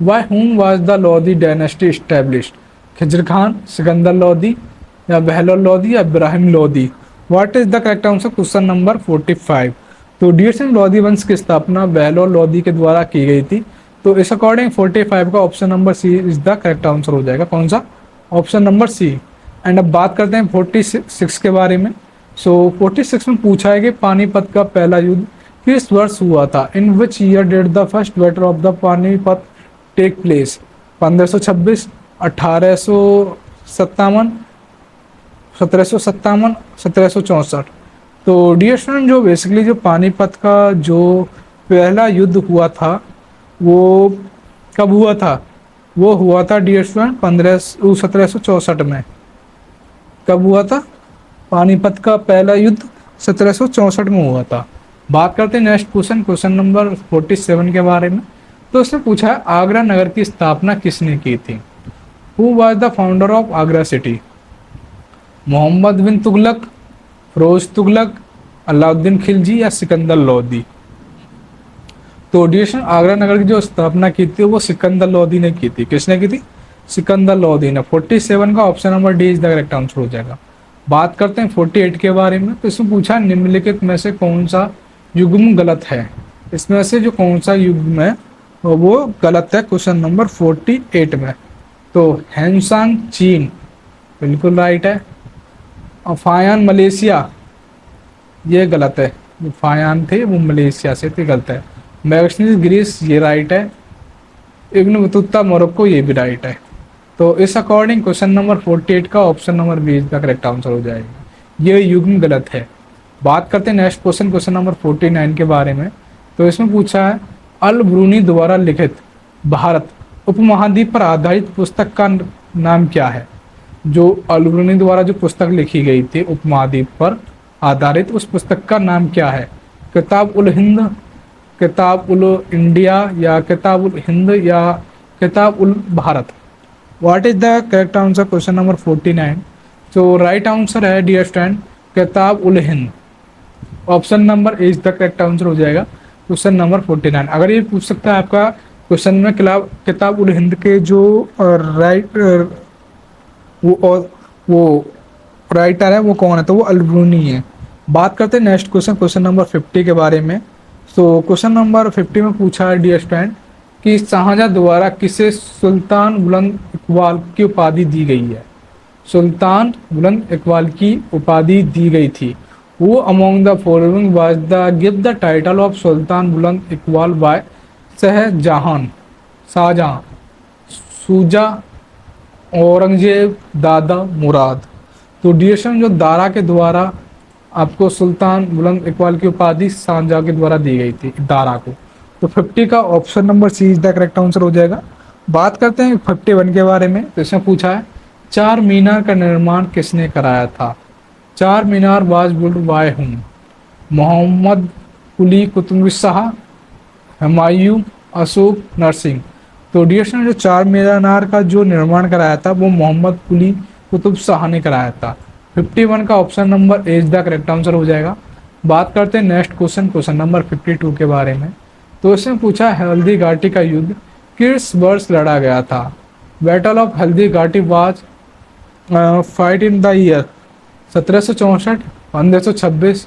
By whom was the Lodi dynasty established? Khizr Khan, Sikandar Lodi या बहलोल लोदी या Ibrahim Lodi. What is the correct answer question number 45। तो डियर स्टूडेंट, लोदी वंश की स्थापना बहलोल लोदी के द्वारा की गई थी। तो इस अकॉर्डिंग 45 का option number C is the correct answer हो जाएगा। कौन सा? Option number C. एंड अब बात करते हैं 46 के बारे में। सो 46 में पूछा है कि पानीपत का पहला युद्ध किस वर्ष हुआ था। In which year did the first battle of the Panipat take place. 1526, 1857, 1757, 1764। तो डियर स्टूडेंट, जो बेसिकली जो पानीपत का जो पहला युद्ध हुआ था वो कब हुआ था। वो हुआ था डियर स्टूडेंट 1764 में। कब हुआ था? पानीपत का पहला युद्ध 1764 में हुआ था। बात करते हैं नेक्स्ट क्वेश्चन, क्वेश्चन नंबर 47 के बारे में। तो उसने पूछा है आगरा नगर की स्थापना किसने की थी। Who was the founder of Agra city. Mohammad bin Tughlaq, Firoz Tughlaq, Alauddin Khilji या सिकंदर लोदी। तो डियर, आगरा नगर की जो स्थापना की थी वो सिकंदर लोदी ने की थी। किसने की थी? सिकंदर लोदी ने। 47 का option number D is the correct answer हो जाएगा। बात करते हैं 48 के बारे में। तो इसमें पूछा निम्नलिखित में से कौन सा युग्म गलत है। इसमें से जो कौन सा युग्म है वो गलत है क्वेश्चन नंबर 48 में। तो हैंसांग चीन बिल्कुल राइट है। और फायान मलेशिया ये गलत है। जो फायान थे वो मलेशिया से थे, गलत है। मैग्नीज ग्रीस ये राइट है। इब्न बतूता मोरक्को ये भी राइट है। तो इस अकॉर्डिंग क्वेश्चन नंबर 48 का ऑप्शन नंबर बी का करेक्ट आंसर हो जाएगा। ये युग्म गलत है। बात करते हैं नेक्स्ट क्वेश्चन, क्वेश्चन नंबर 49 के बारे में। तो इसमें पूछा है अल ब्रूनी द्वारा लिखित भारत उपमहाद्वीप पर आधारित पुस्तक का नाम क्या है। जो अल ब्रूनी द्वारा जो पुस्तक लिखी गई थी उपमहाद्वीप पर आधारित, उस पुस्तक का नाम क्या है। किताब उल हिंद, किताब उल इंडिया या किताब उल हिंद या Kitab ul Bharat. What is the correct answer question number 49। तो राइट आंसर है dear student Kitab ul Hind. Option number A is the correct answer हो जाएगा क्वेश्चन नंबर 49। अगर ये पूछ सकता है आपका क्वेश्चन में किताब उल हिंद के जो वो राइटर है वो कौन है, तो वो अल-ब्रूनी है। बात करते हैं नेक्स्ट क्वेश्चन, क्वेश्चन नंबर 50 के बारे में। तो क्वेश्चन नंबर 50 में पूछा है डियर स्टूडेंट कि शाहजहां द्वारा किसे सुल्तान बुलंद इकबाल की उपाधि दी गई है। सुल्तान बुलंद इकबाल की उपाधि दी गई थी। Who among the following was the give the title of Sultan Buland Iqbal bye Shahjahan, सूजा, औरंगजेब, दादा मुराद। तो डिएशन जो दारा के द्वारा आपको सुल्तान बुलंद इकबाल की उपाधि शाहजहां के द्वारा दी गई थी दारा को। तो 50 का option number C is the correct answer हो जाएगा। बात करते हैं 51 के बारे में। तो इसमें पूछा है चार मीनार का निर्माण किसने कराया था। चार मीनार was build by whom. Mohammad कुली कुतुब शाह, हुमायूं, अशोक, नरसिंह। तो डियर स्टूडेंट, जो चार मीनार का जो निर्माण कराया था वो मोहम्मद कुली कुतुब शाह ने कराया था। 51 का option number A is the correct answer हो जाएगा। बात करते हैं नेक्स्ट क्वेश्चन, क्वेश्चन नंबर 52 के बारे में। तो इसमें पूछा हल्दी घाटी का युद्ध किस वर्ष लड़ा गया था। Battle of Haldi Ghati was fight in the year 1764, 1526,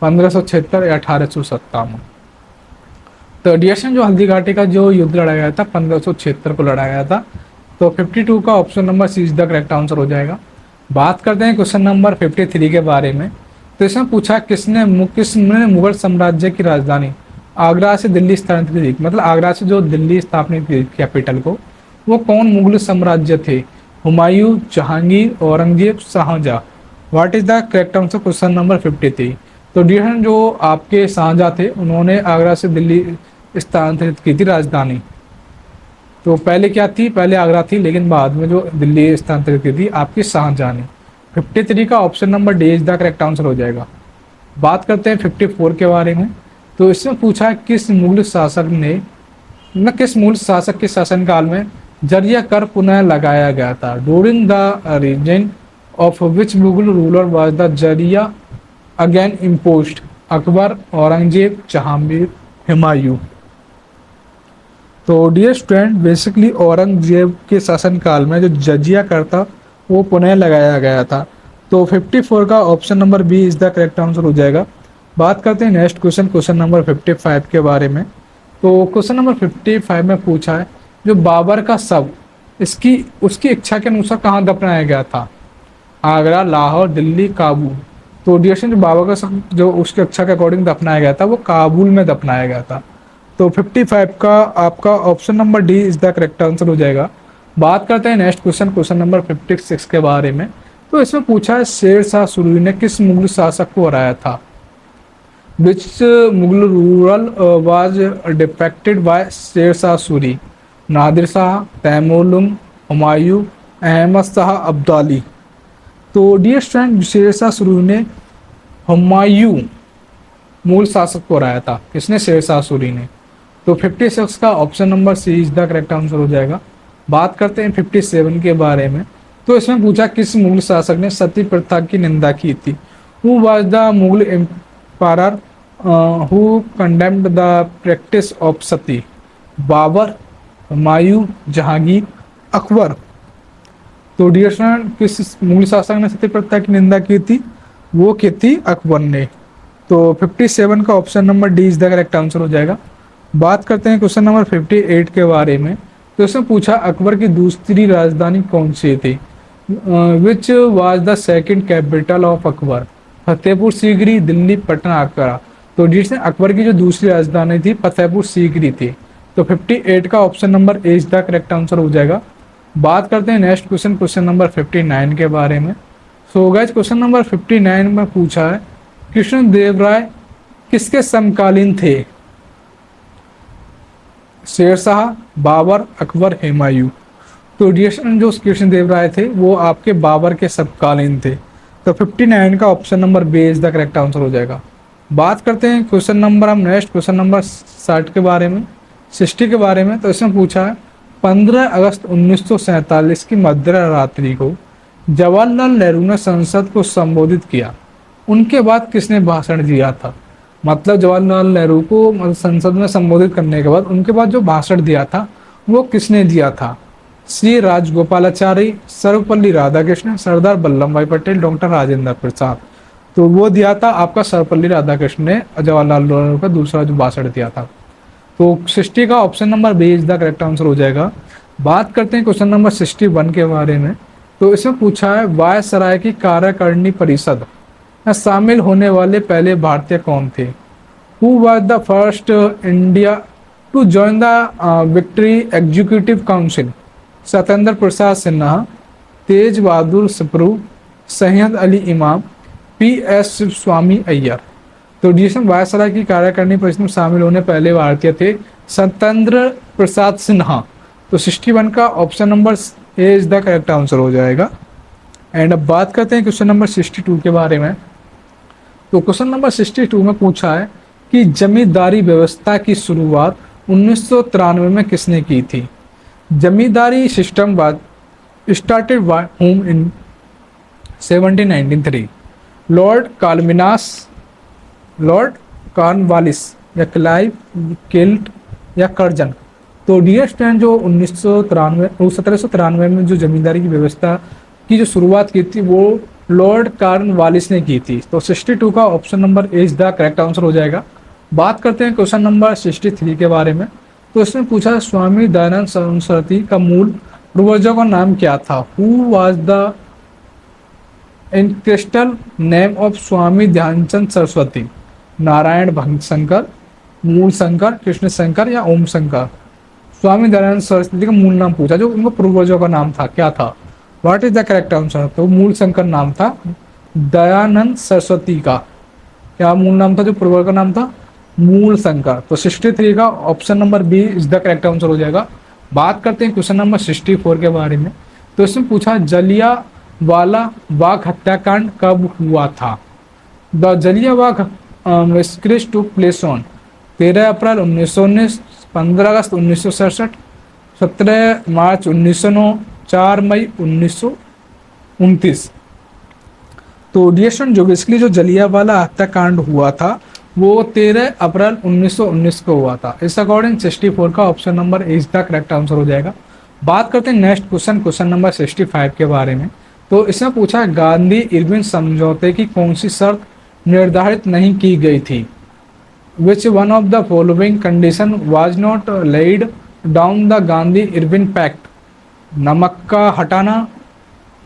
1576 या 1857। तो डियर्शन जो हल्दी घाटी का जो युद्ध लड़ा गया था 1576 को लड़ा गया था। तो 52 का option number C is the correct answer हो जाएगा। बात करते हैं क्वेश्चन नंबर 53 के बारे में। तो इसमें पूछा किसने मुगल साम्राज्य की राजधानी आगरा से दिल्ली स्थानांतरित की, मतलब आगरा से जो दिल्ली स्थापित की कैपिटल को, वो कौन मुगल साम्राज्य थे। Humayun, Jahangir, Aurangzeb, Shah Jahan. What is the correct answer question number 53। तो डियर्शन जो आपके शाहजहां थे उन्होंने आगरा से दिल्ली स्थानांतरित की थी राजधानी। तो पहले क्या थी, पहले आगरा थी, लेकिन बाद में जो दिल्ली स्थानांतरित की थी आपकी शाहजहां ने। 53 का option number D is the correct answer हो जाएगा। बात करते हैं 54 के बारे में। तो इसमें पूछा किस मुगल शासक ने, न किस मुगल शासक के शासनकाल में जरिया कर पुनः लगाया गया था। During the reign of which Mughal ruler was the jizya again imposed. Akbar, Aurangzeb, Jahangir, Humayun. तो डियर स्टूडेंट, बेसिकली औरंगजेब के शासनकाल में जो जजिया कर था वो पुनः लगाया गया था। तो 54 का option number B is the correct answer हो जाएगा। बात करते हैं नेक्स्ट क्वेश्चन, क्वेश्चन नंबर 55 के बारे में। तो क्वेश्चन नंबर 55 में पूछा है जो बाबर का शव इसकी उसकी इच्छा के अनुसार कहाँ दफनाया गया था। आगरा, लाहौर, दिल्ली, काबुल। तो डियर स्टूडेंट, जो बाबर का शव जो उसकी इच्छा के अकॉर्डिंग दफनाया गया था वो काबुल में दफनाया गया था। तो 55 का आपका option number D is the correct answer हो जाएगा। बात करते हैं नेक्स्ट क्वेश्चन, क्वेश्चन नंबर 56 के बारे में। तो इसमें पूछा है शेर शाह सूरी ने किस मुगल शासक को हराया था। Which Mughal ruler was defeated by Sher Shah Suri. Nadir Shah, Taimur Lang, Humayun, Ahmad Shah Abdali. तो डियर स्टूडेंट, शेर शाह सूरी ने हुमायूं मुगल शासक को हराया था। किसने, शेर शाह सूरी ने। तो 56 का option number C is the correct answer हो जाएगा। बात करते हैं 57 के बारे में। तो इसमें पूछा किस मुगल शासक ने सती प्रथा की निंदा की थी। Who was the Mughal empire who condemned the practice of sati. Babur, Humayun, Jahangir, Akbar. तो डियर स्टूडेंट, किस मुगल शासक ने सती प्रथा की निंदा की थी, वो की थी अकबर ने। तो 57 का option number D is the correct answer हो जाएगा। बात करते हैं क्वेश्चन नंबर 58 के बारे में। तो इसमें पूछा अकबर की दूसरी राजधानी कौन सी थी। Which was the second capital of Akbar. Fatehpur Sikri, Delhi, Patna, Agra. तो जिसने अकबर की जो दूसरी राजधानी थी फतेहपुर सीकरी थी। तो 58 का option number A is the correct answer हो जाएगा। बात करते हैं नेक्स्ट क्वेश्चन, क्वेश्चन नंबर 59 के बारे में। सो गाइस, क्वेश्चन नंबर 59 में पूछा है कृष्णदेवराय किसके समकालीन थे। शेरशाह, बाबर, अकबर, हुमायूं। तो डियर जो कृष्णदेवराय थे वो आपके बाबर के समकालीन थे। तो 59 का option number B is the correct answer हो जाएगा। बात करते हैं क्वेश्चन नंबर, हम नेक्स्ट क्वेश्चन नंबर 60 के बारे में, 60 के बारे में। तो इसमें पूछा है 15 अगस्त 1947 की मध्य रात्रि को जवाहरलाल नेहरू ने संसद को संबोधित किया। उनके बाद किसने भाषण दिया था। मतलब जवाहरलाल नेहरू को संसद में संबोधित करने के बाद उनके बाद जो भाषण दिया था वो किसने दिया था। सी राजगोपालाचारी, सर्वपल्ली राधाकृष्णन, सरदार वल्लभ भाई पटेल, डॉक्टर राजेंद्र प्रसाद। तो वो दिया था आपका सर्वपल्ली राधाकृष्णन ने जवाहरलाल नेहरू का दूसरा जो भाषण दिया था। तो 60 का option number B is the correct answer हो जाएगा। बात करते हैं क्वेश्चन नंबर 61 के बारे में। तो इसमें पूछा है वायसराय की कार्यकारिणी परिषद में शामिल होने वाले पहले भारतीय कौन थे। Who was the first India to join the victory executive council. Satyendra Prasad Sinha, Tej Bahadur Sapru, Syed Ali Imam, P S. स्वामी अय्यर। तो जिसमें वायसराय की कार्यकारिणी परिषद में शामिल होने पहले भारतीय थे सत्येंद्र प्रसाद सिन्हा। तो 61 का option number A is the correct answer हो जाएगा। एंड अब बात करते हैं क्वेश्चन नंबर 62 के बारे में। तो क्वेश्चन नंबर 62 में पूछा है कि जमींदारी व्यवस्था की शुरुआत 1993 में किसने की थी। Zamindari system was started by whom in 1793। Lord कालमिनास, लॉर्ड कॉर्नवालिस या क्लाइव किल्ट या कर्जन। तो डियर स्टूडेंट, जो 1793 में जो जमींदारी की व्यवस्था की जो शुरुआत की थी वो लॉर्ड कॉर्नवालिस ने की थी। तो 62 का option number A is the correct answer हो जाएगा। बात करते हैं क्वेश्चन नंबर 63 के बारे में। तो इसमें पूछा स्वामी दयानंद सरस्वती का मूल पूर्वजों का नाम क्या था। हु वाज द इनक्रिस्टल नेम ऑफ स्वामी ध्यानचंद सरस्वती। नारायण भक्त शंकर, मूल शंकर, कृष्ण शंकर या ओम शंकर। स्वामी दयानंद सरस्वती का मूल नाम पूछा, जो उनको पूर्वजों का नाम था क्या था। What is the correct answer. तो मूल शंकर नाम था दयानंद सरस्वती का। क्या मूल नाम था, जो पूर्वज का नाम था मूल शंकर। तो 63 का option number B is the correct answer हो जाएगा। बात करते हैं क्वेश्चन नंबर 64 के बारे में। तो इसमें पूछा जलियांवाला बाग हत्याकांड कब हुआ था। The Jallianwala मैसेक्रे took place on 13 अप्रैल 1919, 15 अगस्त 1967, 17 मार्च 1909, 4 मई 1929। तो डियर स्टूडेंट, जो बेसिकली जो जलियांवाला हत्याकांड हुआ था वो 13 अप्रैल 1919 को हुआ था। इस अकॉर्डिंग 64 का option number A is the correct answer हो जाएगा। बात करते हैं नेक्स्ट क्वेश्चन, क्वेश्चन नंबर 65 के बारे में। तो इसमें पूछा गांधी इरविन समझौते की कौन सी शर्त निर्धारित नहीं की गई थी। Which one of the following condition was not laid down the Gandhi Irwin pact. नमक का हटाना,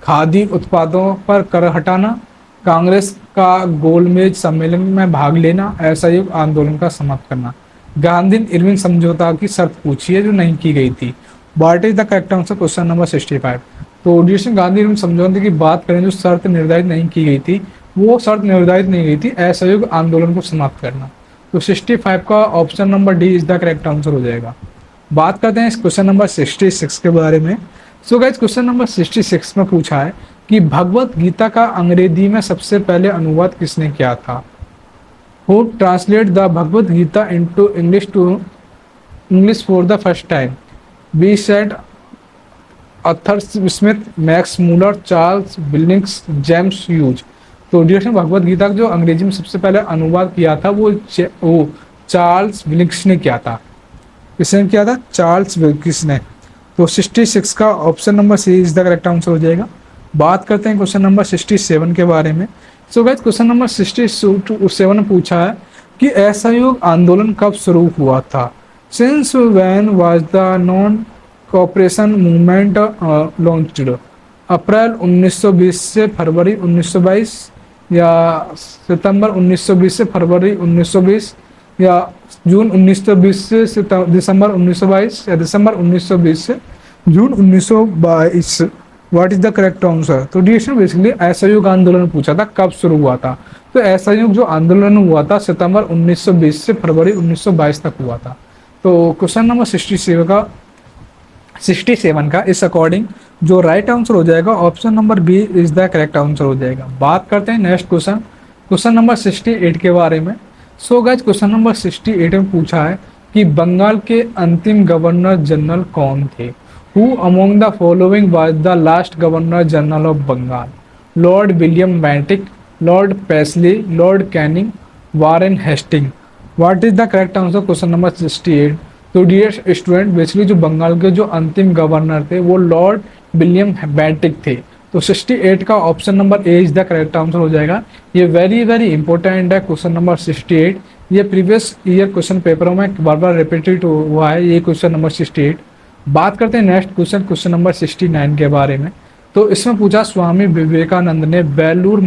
खादी उत्पादों पर कर हटाना, कांग्रेस का गोलमेज सम्मेलन में भाग लेना, असहयोग आंदोलन का समाप्त करना। गांधी इरविन समझौता की शर्त पूछी है जो नहीं की गई थी। What is the correct answer question number 65। तो डियर गांधी इरविन समझौते की बात करें, जो शर्त निर्धारित नहीं की गई थी वो शर्त निर्धारित नहीं गई थी असहयोग आंदोलन को समाप्त करना। तो 65 का option number D is the correct answer हो जाएगा। बात करते हैं इस क्वेश्चन नंबर 66 के बारे में। सो गाइस, क्वेश्चन नंबर 66 में पूछा है कि भगवत गीता का अंग्रेजी में सबसे पहले अनुवाद किसने किया था। Who translate the Bhagavad Gita into English for the first time. बी सेड Arthur Smith, Max Muller, Charles Billings, James Hughes. तो डियर भगवत गीता का जो अंग्रेजी में सबसे पहले अनुवाद किया था वो चार्ल्स बिलिंग्स ने किया था। किसने किया था, चार्ल्स बिलिंग्स ने। तो 66 का option number C is the correct answer हो जाएगा। बात करते हैं क्वेश्चन नंबर 67 के बारे में। सो गाइस, क्वेश्चन नंबर 67 में पूछा है कि असहयोग आंदोलन कब शुरू हुआ था। Since when was the non cooperation movement launched. अप्रैल 1920 से फरवरी 1922, या सितंबर 1920 से फरवरी 1920, या जून 1920 से दिसंबर 1922, या दिसंबर 1920 से जून 1922। What is the correct answer. तो डियर बेसिकली असहयोग आंदोलन पूछा था कब शुरू हुआ था। तो असहयोग जो आंदोलन हुआ था सितंबर 1920 से फरवरी 1922 तक हुआ था। तो क्वेश्चन नंबर 67 का इस अकॉर्डिंग जो राइट आंसर हो जाएगा option number B is the correct answer हो जाएगा। बात करते हैं नेक्स्ट क्वेश्चन, क्वेश्चन नंबर 68 के बारे में। सो गाइस, क्वेश्चन नंबर 68 में पूछा है कि बंगाल के अंतिम गवर्नर जनरल कौन थे। Who among the following was the last Governor General of Bengal? Lord William Bentinck, Lord Paisley, Lord Canning, Warren Hastings. What is the correct answer? Question number 68। तो dear student, basically जो बंगाल के जो अंतिम governor थे वो Lord William Bentinck थे। तो 68 का option number A is the correct answer हो जाएगा। ये वेरी वेरी इंपॉर्टेंट है क्वेश्चन नंबर 68। ये प्रीवियस ईयर क्वेश्चन पेपरों में बार बार रिपीटेड हुआ है ये क्वेश्चन नंबर 68। बात करते हैं नेक्स्ट क्वेश्चन, क्वेश्चन नंबर 69 के बारे में। तो इसमें पूछा स्वामी विवेकानंद ने बेलूर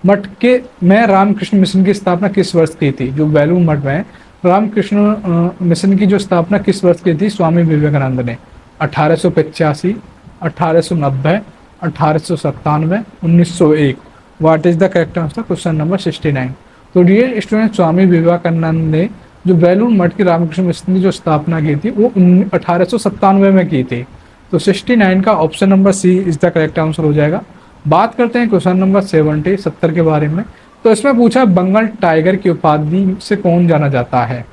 मठ के में रामकृष्ण मिशन की स्थापना किस वर्ष की थी। जो बेलूर मठ में रामकृष्ण मिशन की जो स्थापना किस वर्ष की थी स्वामी विवेकानंद ने। 1885, 1890, 1897, 1901। What is the correct answer question number 69। तो डियर स्टूडेंट, स्वामी विवेकानंद ने जो बेलूर मठ की रामकृष्ण मिशन की जो स्थापना की थी वो 1897 में की थी। तो 69 का option number C is the correct answer हो जाएगा। बात करते हैं क्वेश्चन नंबर 70 के बारे में। तो इसमें पूछा बंगाल टाइगर की उपाधि से कौन जाना जाता है।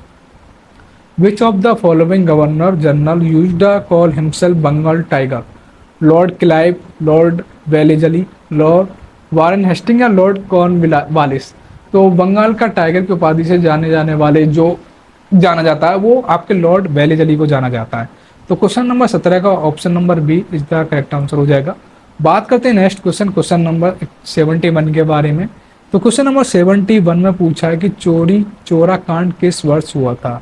Which of the following governor general use the call himself Bengal tiger? Lord Clive, Lord Wellesley, Lord Warren Hasting या लॉर्ड कॉर्नवालिस? तो बंगाल का टाइगर की उपाधि से जाने जाने वाले जो जाना जाता है वो आपके लॉर्ड वेलेजली को जाना जाता है। तो क्वेश्चन नंबर 17 का option number B is the correct answer हो जाएगा। बात करते हैं नेक्स्ट क्वेश्चन, क्वेश्चन नंबर 71 के बारे में। तो क्वेश्चन नंबर 71 में पूछा है कि चोरी चोरा कांड किस वर्ष हुआ था?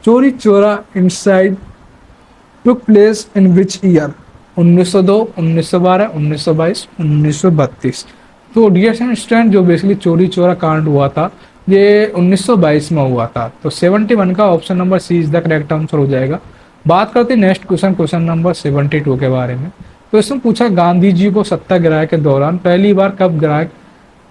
चोरी चोरा inside took place in which year? 1902, 1912, 1922, 1932? तो डियर स्टूडेंट, जो बेसिकली चोरी चोरा कांड हुआ था ये 1922 में हुआ था। तो 71 का option number C is the correct answer हो जाएगा। बात करते हैं नेक्स्ट क्वेश्चन, क्वेश्चन नंबर 72 के बारे में। तो इसमें पूछा गांधी जी को सत्याग्रह के दौरान पहली बार कब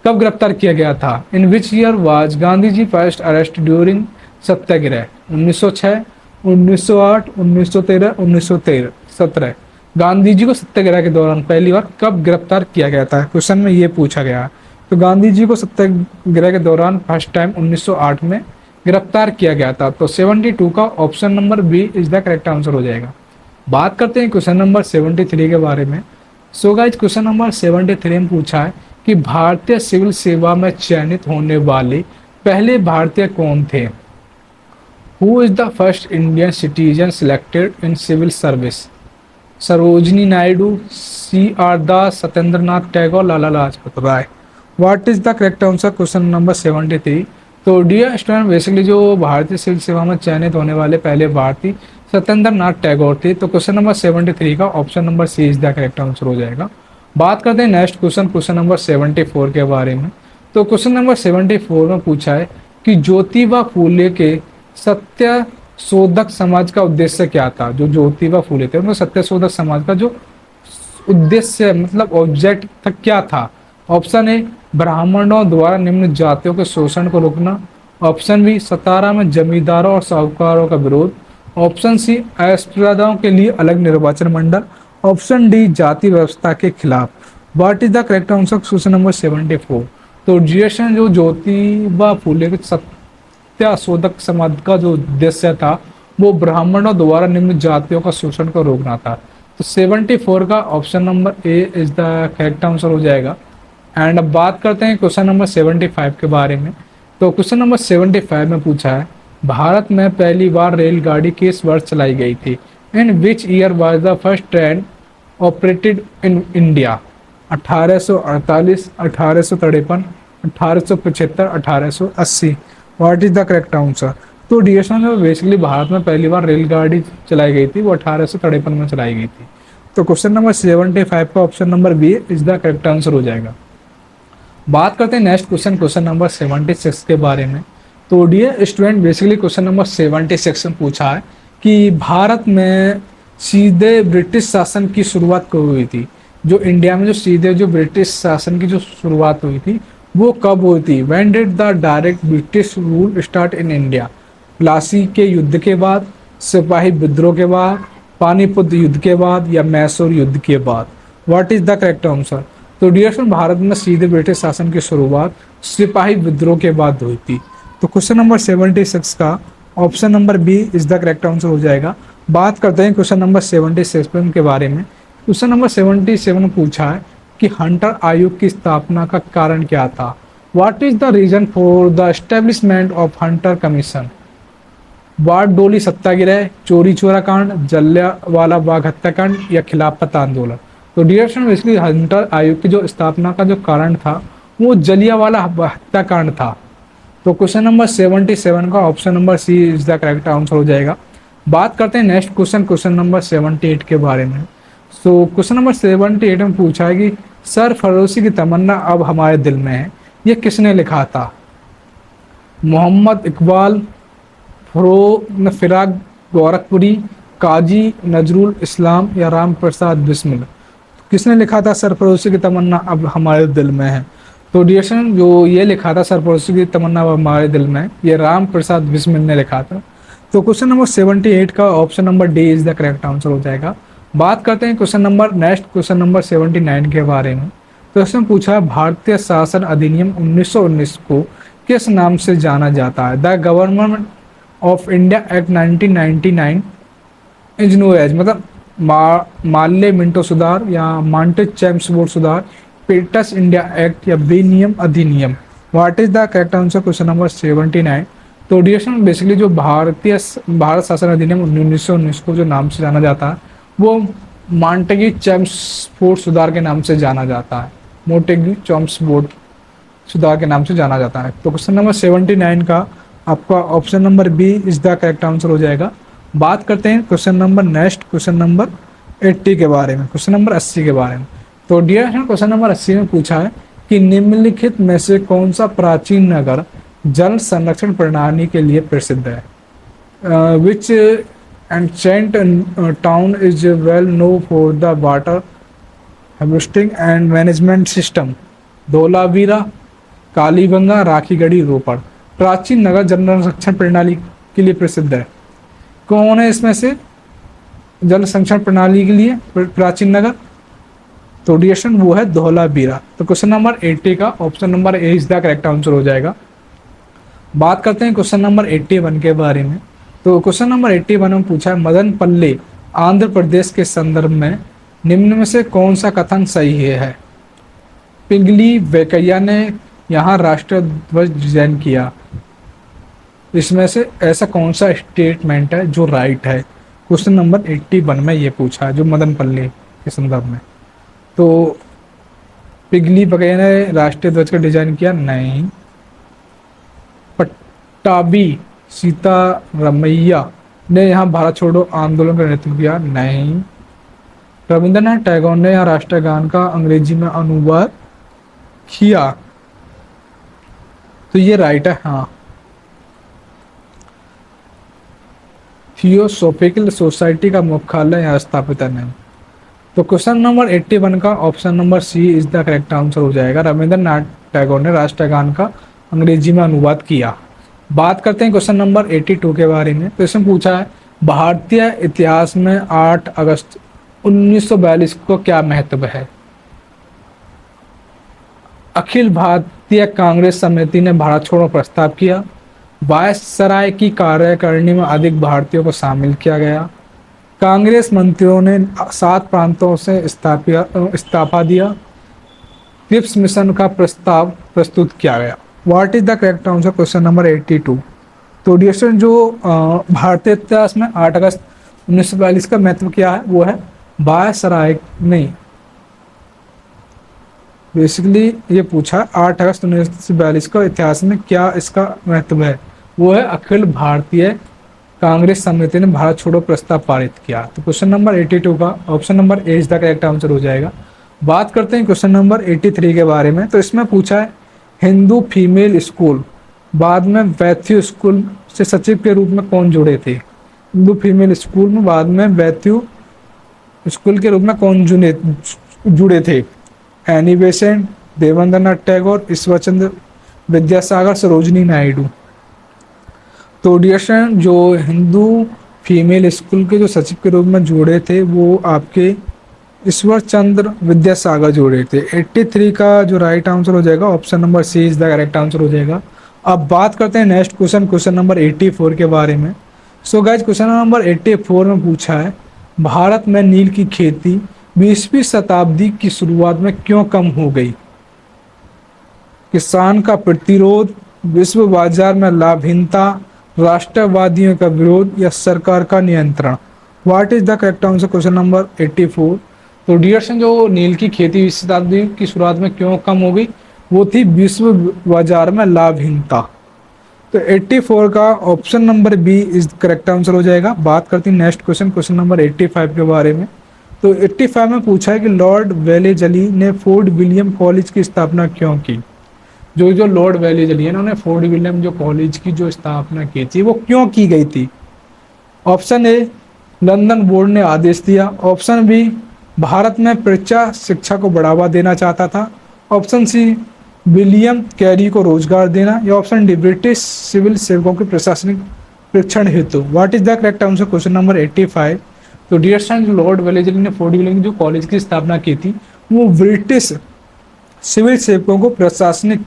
गिरफ्तार किया गया था? In which year was Gandhi ji first arrest during satyagraha? 1906, 1908, 1913, 1913, 17? Gandhi ji को सत्याग्रह के दौरान पहली बार कब गिरफ्तार किया गया था? क्वेश्चन में ये पूछा गया है। तो गांधी जी को सत्याग्रह के दौरान फर्स्ट टाइम 1908 में गिरफ्तार किया गया था। तो 72 का option number B is the correct answer हो जाएगा। बात करते हैं क्वेश्चन नंबर 73 के बारे में। सो गाइस, क्वेश्चन नंबर 73 में पूछा है कि भारतीय सिविल सेवा में चयनित होने वाले पहले भारतीय कौन थे? Who is the first Indian citizen selected in civil service? Sarojini Naidu, C R Das, Satyendra Nath Tagore, Lala Lajpat Rai? What is the correct answer question number 73? तो डियर स्टूडेंट, बेसिकली जो भारतीय सिविल सेवा में चयनित होने वाले पहले भारतीय सत्येंद्र नाथ टैगोर थे। तो क्वेश्चन नंबर 73 का option number C is the correct answer हो जाएगा। बात करते हैं नेक्स्ट क्वेश्चन, क्वेश्चन नंबर 74 के बारे में। तो क्वेश्चन नंबर 74 में पूछा है कि ज्योतिबा फूले के सत्य शोधक समाज का उद्देश्य क्या था? जो ज्योतिबा फूले थे उनका सत्य शोधक समाज का जो उद्देश्य मतलब ऑब्जेक्ट था क्या था? ऑप्शन ए, ब्राह्मणों द्वारा निम्न जातियों के शोषण को रोकना। ऑप्शन बी, सतारा में जमींदारों और साहूकारों का विरोध। ऑप्शन सी, अस्पृश्यों के लिए अलग निर्वाचन मंडल। ऑप्शन डी, जाति व्यवस्था के खिलाफ। What is the correct answer question number 74? तो जीएसएन जो ज्योतिबा फूले के सत्य शोधक समाज का जो उद्देश्य था वो ब्राह्मणों द्वारा निम्न जातियों का शोषण को रोकना था। तो 74 का option number A is the correct answer हो जाएगा। एंड अब बात करते हैं क्वेश्चन नंबर 75 के बारे में। तो क्वेश्चन नंबर 75 में पूछा है भारत में पहली बार रेलगाड़ी किस वर्ष चलाई गई थी? In which year was the first train operated in India? 1848, 1853, 1875, 1880? What is the correct answer? तो डीएसएन में बेसिकली भारत में पहली बार रेलगाड़ी चलाई गई थी वो 1853 में चलाई गई थी। तो क्वेश्चन नंबर 75 का option number B is the correct answer हो जाएगा। बात करते हैं नेक्स्ट क्वेश्चन, क्वेश्चन नंबर 76 के बारे में। तो dear student, basically question number 76 में पूछा है कि भारत में सीधे ब्रिटिश शासन की शुरुआत कब हुई थी? जो इंडिया में जो सीधे जो ब्रिटिश शासन की जो शुरुआत हुई थी वो कब हुई थी? When did the direct British rule start in India? Plassey के युद्ध के बाद, सिपाही विद्रोह के बाद, पानीपत युद्ध के बाद या मैसूर युद्ध के बाद? What is the correct answer? तो डियर भारत में सीधे ब्रिटिश शासन की शुरुआत सिपाही विद्रोह के बाद हुई थी। तो क्वेश्चन नंबर 76 का option number B is the correct answer हो जाएगा। बात करते हैं क्वेश्चन नंबर 77 के बारे में। क्वेश्चन नंबर 77 पूछा है कि हंटर आयोग की स्थापना का कारण क्या था? What is the reason for the establishment of Hunter commission? Bardoli satyagraha, Chauri Chaura कांड, जलियांवाला बाग हत्याकांड या खिलाफत आंदोलन? तो डियर स्टूडेंट, बेसिकली हंटर आयोग की जो स्थापना का जो कारण था वो जलियांवाला हत्याकांड था। तो क्वेश्चन नंबर 77 का option number C is the correct answer हो जाएगा। बात करते हैं नेक्स्ट क्वेश्चन, क्वेश्चन नंबर 78 के बारे में। सो क्वेश्चन नंबर 78 में पूछा है कि सरफरोशी की तमन्ना अब हमारे दिल में है, ये किसने लिखा था? मोहम्मद इकबाल, फिराक गोरखपुरी, काजी नजरुल इस्लाम या राम प्रसाद बिस्मिल? किसने लिखा था सरफरोशी की तमन्ना अब हमारे दिल में है? तो डियर्सन, जो ये लिखा था सरफरोशी की तमन्ना अब हमारे दिल में, ये राम प्रसाद बिस्मिल ने लिखा था। तो क्वेश्चन नंबर 78 का option number D is the correct answer हो जाएगा। बात करते हैं question number next question number 79 के बारे में। तो इसमें पूछा है भारतीय शासन अधिनियम 1919 को किस नाम से जाना जाता है? The government of India act 1999 is known as, मतलब माल्ले मिंटो सुधार या मांटे चैम्स सुधार, पेटस इंडिया एक्ट या बेनियम अधिनियम। What is the correct answer, question number 79। तो डिएशन बेसिकली जो भारत शासन अधिनियम 1919 को जो नाम से जाना जाता है वो मांटेगी चैम्सफोर्ड सुधार के नाम से जाना जाता है, मोटेगी चैम्सफोर्ड सुधार के नाम से जाना जाता है। तो क्वेश्चन नंबर 79 का आपका option number B is the correct answer हो जाएगा। बात करते हैं question number next, question number 80 के बारे में, क्वेश्चन नंबर 80 के बारे में। तो डियर क्वेश्चन नंबर 80 में पूछा है कि निम्नलिखित में से कौन सा प्राचीन नगर जल संरक्षण प्रणाली के लिए प्रसिद्ध है। Which ancient town is well know for the water harvesting and management system. Dholavira, Kalibangan, Rakhigarhi, Ropar. प्राचीन नगर जल संरक्षण प्रणाली के लिए प्रसिद्ध है, कौन है इसमें से जल संरक्षण प्रणाली के लिए प्राचीन नगर? तो डिएशन वो है धौलावीरा। तो क्वेश्चन नंबर 80 का option number A is the correct answer हो जाएगा। बात करते हैं क्वेश्चन नंबर 81 के बारे में। तो क्वेश्चन नंबर 81 में पूछा है मदनपल्ली आंध्र प्रदेश के संदर्भ में निम्न में से कौन सा कथन सही है? पिंगली वेंकैया ने यहाँ राष्ट्रीय ध्वज डिजाइन किया, इसमें से ऐसा कौन सा स्टेटमेंट है जो राइट है? क्वेश्चन नंबर 81 में ये पूछा है जो मदनपल्ली के संदर्भ में। तो पिगली बगैया ने राष्ट्रीय ध्वज का डिजाइन किया, नहीं। पट्टाभी सीतारमैया ने यहाँ भारत छोड़ो आंदोलन का नेतृत्व किया, नहीं। रविंद्रनाथ टैगोर ने यहाँ राष्ट्रगान का अंग्रेजी में अनुवाद किया, तो ये राइट है, हाँ। थियोसॉफिकल सोसाइटी का मुख्यालय यहाँ स्थापित है, नहीं। तो क्वेश्चन नंबर 81 का option number C is the correct answer हो जाएगा। रविंद्रनाथ टैगोर ने राष्ट्रगान का अंग्रेजी में अनुवाद किया। बात करते हैं क्वेश्चन नंबर 82 के बारे में। तो इसमें पूछा है भारतीय इतिहास में 8 अगस्त 1942 को क्या महत्व है? अखिल भारतीय कांग्रेस समिति ने भारत छोड़ो प्रस्ताव किया, वायसराय की कार्यकारिणी में अधिक भारतीयों को शामिल किया गया, कांग्रेस मंत्रियों ने 7 प्रांतों से इस्तीफा दिया, क्रिप्स मिशन का प्रस्ताव प्रस्तुत किया गया। What is the correct answer, question number 82। तो डियर जो भारतीय इतिहास में 8 अगस्त 1942 का महत्व क्या है, वो है वायसराय, नहीं, बेसिकली ये पूछा 8 अगस्त 1942 का इतिहास में क्या इसका महत्व है, वो है अखिल भारतीय कांग्रेस समिति ने भारत छोड़ो प्रस्ताव पारित किया। तो क्वेश्चन नंबर 82 का option number A is the correct answer हो जाएगा। बात करते हैं क्वेश्चन नंबर 83 के बारे में। तो इसमें पूछा है हिंदू फीमेल स्कूल बाद में वैथ्यू स्कूल से सचिव के रूप में कौन जुड़े थे? हिंदू फीमेल स्कूल में बाद में वैथ्यू स्कूल के रूप में कौन जुड़े थे? Annie Besant, Debendranath Tagore, Ishwar Chandra Vidyasagar, Sarojini Naidu. तो डियर जो हिंदू फीमेल स्कूल के जो सचिव के रूप में जुड़े थे वो आपके ईश्वर चंद्र विद्यासागर जुड़े थे। 83 का जो राइट आंसर हो जाएगा option number C is the correct answer हो जाएगा। अब बात करते हैं नेक्स्ट क्वेश्चन, क्वेश्चन नंबर 84 के बारे में। सो गाइज क्वेश्चन नंबर 84 में पूछा है भारत में नील की खेती 20वीं शताब्दी की शुरुआत में क्यों कम हो गई? किसान का प्रतिरोध, विश्व बाजार में लाभहीनता, राष्ट्रवादियों का विरोध या सरकार का नियंत्रण। What is the correct answer, question number 84। तो डियर्सन जो नील की खेती 20वीं शताब्दी की शुरुआत में क्यों कम हो गई, वो थी विश्व बाजार में लाभहीनता। तो 84 का option number B is correct answer हो जाएगा। बात करते हैं नेक्स्ट क्वेश्चन, क्वेश्चन नंबर 85 के बारे में। तो 85 में पूछा है कि लॉर्ड वेलेजली ने फोर्ट विलियम कॉलेज की स्थापना क्यों की? जो लॉर्ड वेलेजली है उन्होंने फोर्ट विलियम जो कॉलेज की जो स्थापना की थी वो क्यों की गई थी? ऑप्शन ए लंदन बोर्ड ने आदेश दिया, ऑप्शन बी भारत में परीक्षा शिक्षा को बढ़ावा देना चाहता था, ऑप्शन सी विलियम कैरी को रोजगार देना, या ऑप्शन डी ब्रिटिश सिविल सेवकों के प्रशासनिक परीक्षण हेतु। What is the correct answer, question number 85। तो डियर स्टूडेंट लॉर्ड वेलेजली ने फोर्ट विलियम जो कॉलेज की स्थापना की थी वो ब्रिटिश सिविल सेवकों को प्रशासनिक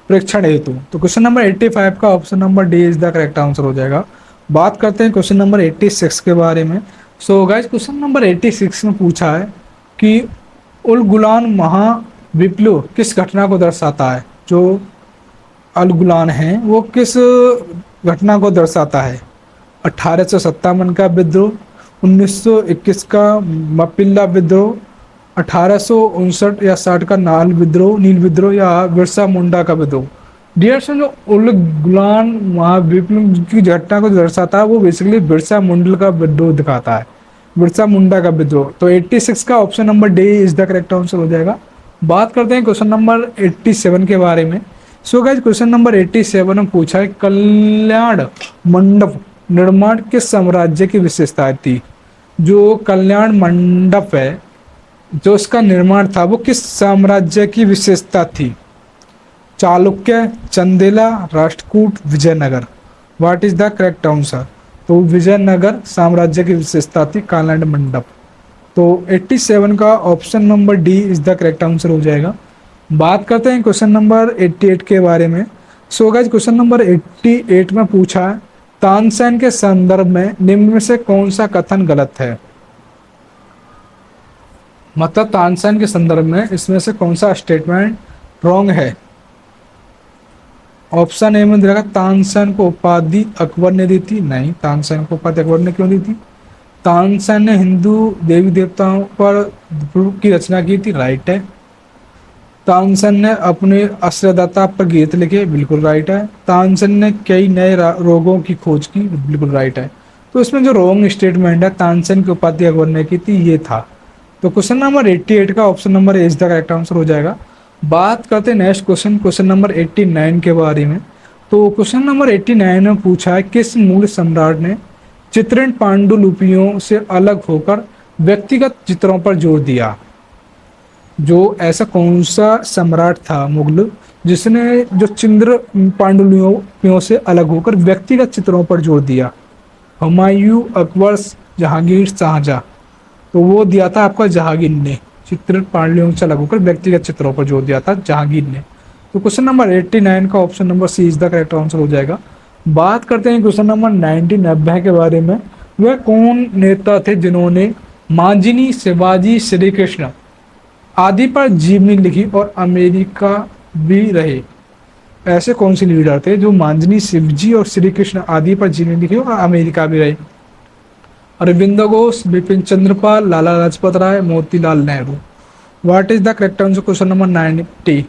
परीक्षण हेतु। तो क्वेश्चन नंबर 85 का option number D is the correct answer हो जाएगा। बात करते हैं क्वेश्चन नंबर 86 के बारे में। सो गाइस क्वेश्चन नंबर 86 में पूछा है कि उल गुलान महाविप्लव किस घटना को दर्शाता है। जो अल गुलान है वो किस घटना को दर्शाता है। 1857 का विद्रोह, 1921 का मप्पिल्ला विद्रोह, 1859 या 60 का नील विद्रोह या बिरसा मुंडा का विद्रोह। डियर फ्रेंड, जो उल गुलान महाविप्लव की घटना को दर्शाता है वो बेसिकली बिरसा मुंडा का विद्रोह दिखाता है, बिरसा मुंडा का विद्रोह। तो 86 का option number D is the correct answer हो जाएगा। बात करते हैं क्वेश्चन नंबर 87 के बारे में। सो गाइस क्वेश्चन नंबर 87 में पूछा है कल्याण मंडप निर्माण किस साम्राज्य की विशेषता थी। जो कल्याण मंडप है जो इसका निर्माण था वो किस साम्राज्य की विशेषता थी। Chalukya, Chandela, Rashtrakuta, Vijayanagara. What is the correct answer. तो विजयनगर साम्राज्य की विशेषता थी कल्याण मंडप। तो 87 का option number D is the correct answer हो जाएगा। बात करते हैं क्वेश्चन नंबर 88 के बारे में। सो गाइस क्वेश्चन नंबर 88 में पूछा है तानसेन के संदर्भ में निम्न में से कौन सा कथन गलत है। मतलब तानसेन के संदर्भ में इसमें से कौन सा स्टेटमेंट रॉन्ग है। ऑप्शन ए में दिया तानसेन को उपाधि अकबर ने दी थी, नहीं, तानसेन को उपाधि अकबर ने क्यों दी थी। तानसेन ने हिंदू देवी देवताओं पर की रचना की थी, राइट है। तानसेन ने अपने आश्रयदाता पर गीत लिखे, बिल्कुल राइट है। तानसेन ने कई नए रोगों की खोज की, बिल्कुल राइट है। तो इसमें जो रॉन्ग स्टेटमेंट है तानसेन की उपाधि अकबर ने की थी ये था। तो क्वेश्चन नंबर 88 का option number A is the correct answer हो जाएगा। बात करते हैं नेक्स्ट क्वेश्चन, क्वेश्चन नंबर 89 के बारे में। तो क्वेश्चन नंबर 89 में पूछा है किस मूल सम्राट ने चित्रण पांडुलिपियों से अलग होकर व्यक्तिगत चित्रों पर जोर दिया। जो ऐसा कौन सा सम्राट था मुगल जिसने जो चित्र पांडुलिपियों से अलग होकर व्यक्तिगत चित्रों पर जोर दिया। हुमायूं, अकबर, जहांगीर, शाहजहां। तो वो दिया था आपका जहांगीर ने, चित्र पांडुलिपियों से अलग होकर व्यक्तिगत चित्रों पर जोर दिया था जहांगीर ने। तो क्वेश्चन नंबर 89 का option number C is the correct answer हो जाएगा। बात करते हैं क्वेश्चन नंबर 90 के बारे में। वह कौन नेता थे जिन्होंने मांझिनी, शिवाजी, श्री कृष्ण आदि पर जीवनी लिखी और अमेरिका भी रहे। ऐसे कौन से लीडर थे जो मांझिनी, शिवजी और श्री कृष्ण आदि पर जीवनी लिखी और अमेरिका भी रहे। Aurobindo Ghosh, Bipin Chandrapal, Lala Lajpat Rai, Motilal Nehru. What is the correct answer question number 90।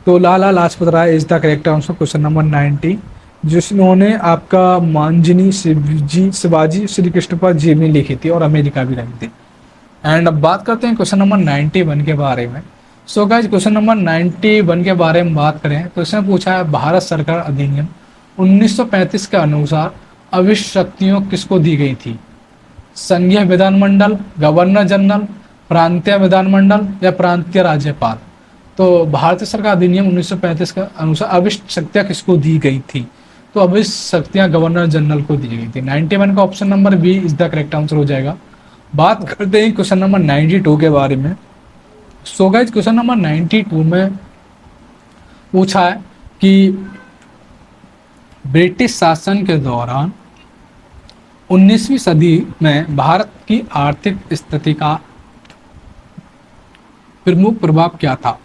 तो Lala Lajpat Rai is the correct answer question number 90, जिन्होंने आपका मांझिनी, शिवजी, शिवाजी, श्री कृष्ण पर जीवनी लिखी थी और अमेरिका भी रही थी। एंड अब बात करते हैं क्वेश्चन नंबर 91 के बारे में। सो गाइस क्वेश्चन नंबर 91 के बारे में बात करें तो इसमें पूछा है भारत सरकार अधिनियम 1935 के अनुसार अविष्ट शक्तियों किसको दी गई थी। संघीय विधानमंडल, गवर्नर जनरल, प्रांतीय विधानमंडल या प्रांतीय राज्यपाल। तो भारतीय सरकार अधिनियम 1935 के अनुसार अविष्ट शक्तियां किसको दी गई थी। तो अविष्ट शक्तियां गवर्नर जनरल को दी गई थी। 91 का option number B is the correct answer हो जाएगा। बात करते हैं क्वेश्चन नंबर 92 के बारे में। सो गाइस क्वेश्चन नंबर 92 में पूछा है कि ब्रिटिश शासन के दौरान 19वीं सदी में भारत की आर्थिक स्थिति का प्रमुख प्रभाव क्या था।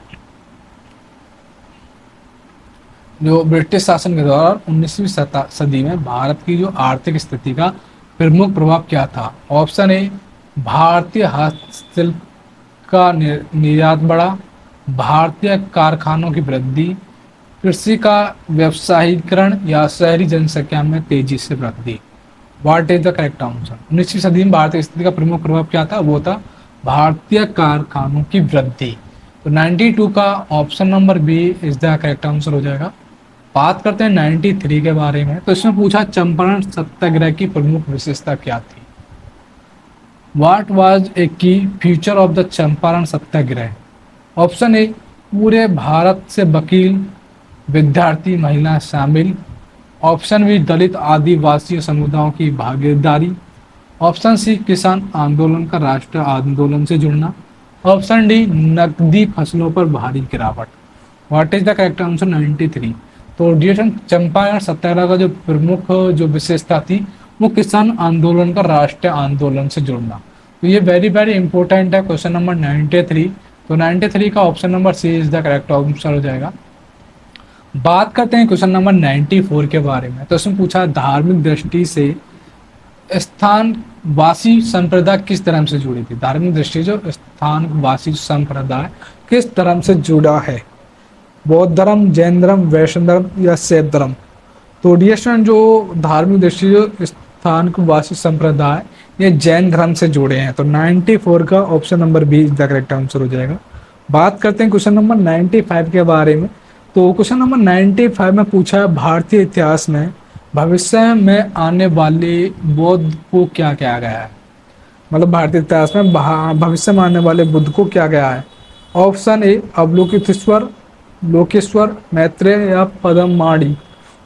जो ब्रिटिश शासन के दौरान 19वीं सदी में भारत की जो आर्थिक स्थिति का प्रमुख प्रभाव क्या था। ऑप्शन ए भारतीय हस्तशिल्प का निर्यात बढ़ा, भारतीय कारखानों की वृद्धि, कृषि का व्यवसायीकरण या शहरी जनसंख्या में तेजी से वृद्धि। What is the correct answer. 19वीं सदी में भारतीय स्थिति का प्रमुख प्रभाव क्या था, वो था भारतीय कारखानों की वृद्धि। तो 92 का option number B is the correct answer हो जाएगा। बात करते हैं 93 के बारे में। तो इसमें पूछा चंपारण सत्याग्रह की प्रमुख विशेषता क्या थी। व्हाट वाज ए की feature of the Champaran Satyagraha. Option A पूरे भारत से वकील, विद्यार्थी, महिला शामिल। ऑप्शन बी दलित आदिवासी समुदायों की भागीदारी। ऑप्शन सी किसान आंदोलन का राष्ट्रीय आंदोलन से जुड़ना। ऑप्शन डी नकदी फसलों पर भारी गिरावट। What is the correct answer 93। तो डियर चंपारण सत्याग्रह का जो प्रमुख जो विशेषता थी वो किसान आंदोलन का राष्ट्रीय आंदोलन से जुड़ना। तो ये वेरी वेरी इंपॉर्टेंट है, क्वेश्चन नंबर 93। तो 93 का option number C is the correct answer हो जाएगा। बात करते हैं क्वेश्चन नंबर 94 के बारे में। तो इसमें पूछा धार्मिक दृष्टि से स्थानवासी संप्रदाय किस धर्म से जुड़ी थी। धार्मिक दृष्टि जो स्थानवासी संप्रदाय किस धर्म से जुड़ा है, बौद्ध धर्म, जैन धर्म, वैष्णव धर्म या शैव धर्म। तो डियर स्टूडेंट, जो धार्मिक दृष्टि जो स्थानवासी संप्रदाय ये जैन धर्म से जुड़े हैं। तो 94 का option number be the correct answer हो जाएगा। बात करते हैं क्वेश्चन नंबर 95 के बारे में। तो क्वेश्चन नंबर 95 में पूछा है भारतीय इतिहास में भविष्य में आने वाले बुद्ध को क्या कहा गया है। मतलब भारतीय इतिहास में भविष्य में आने वाले बुद्ध को क्या गया है। ऑप्शन ए अवलोकितेश्वर, लोकेश्वर, मैत्रेय या Padmapani.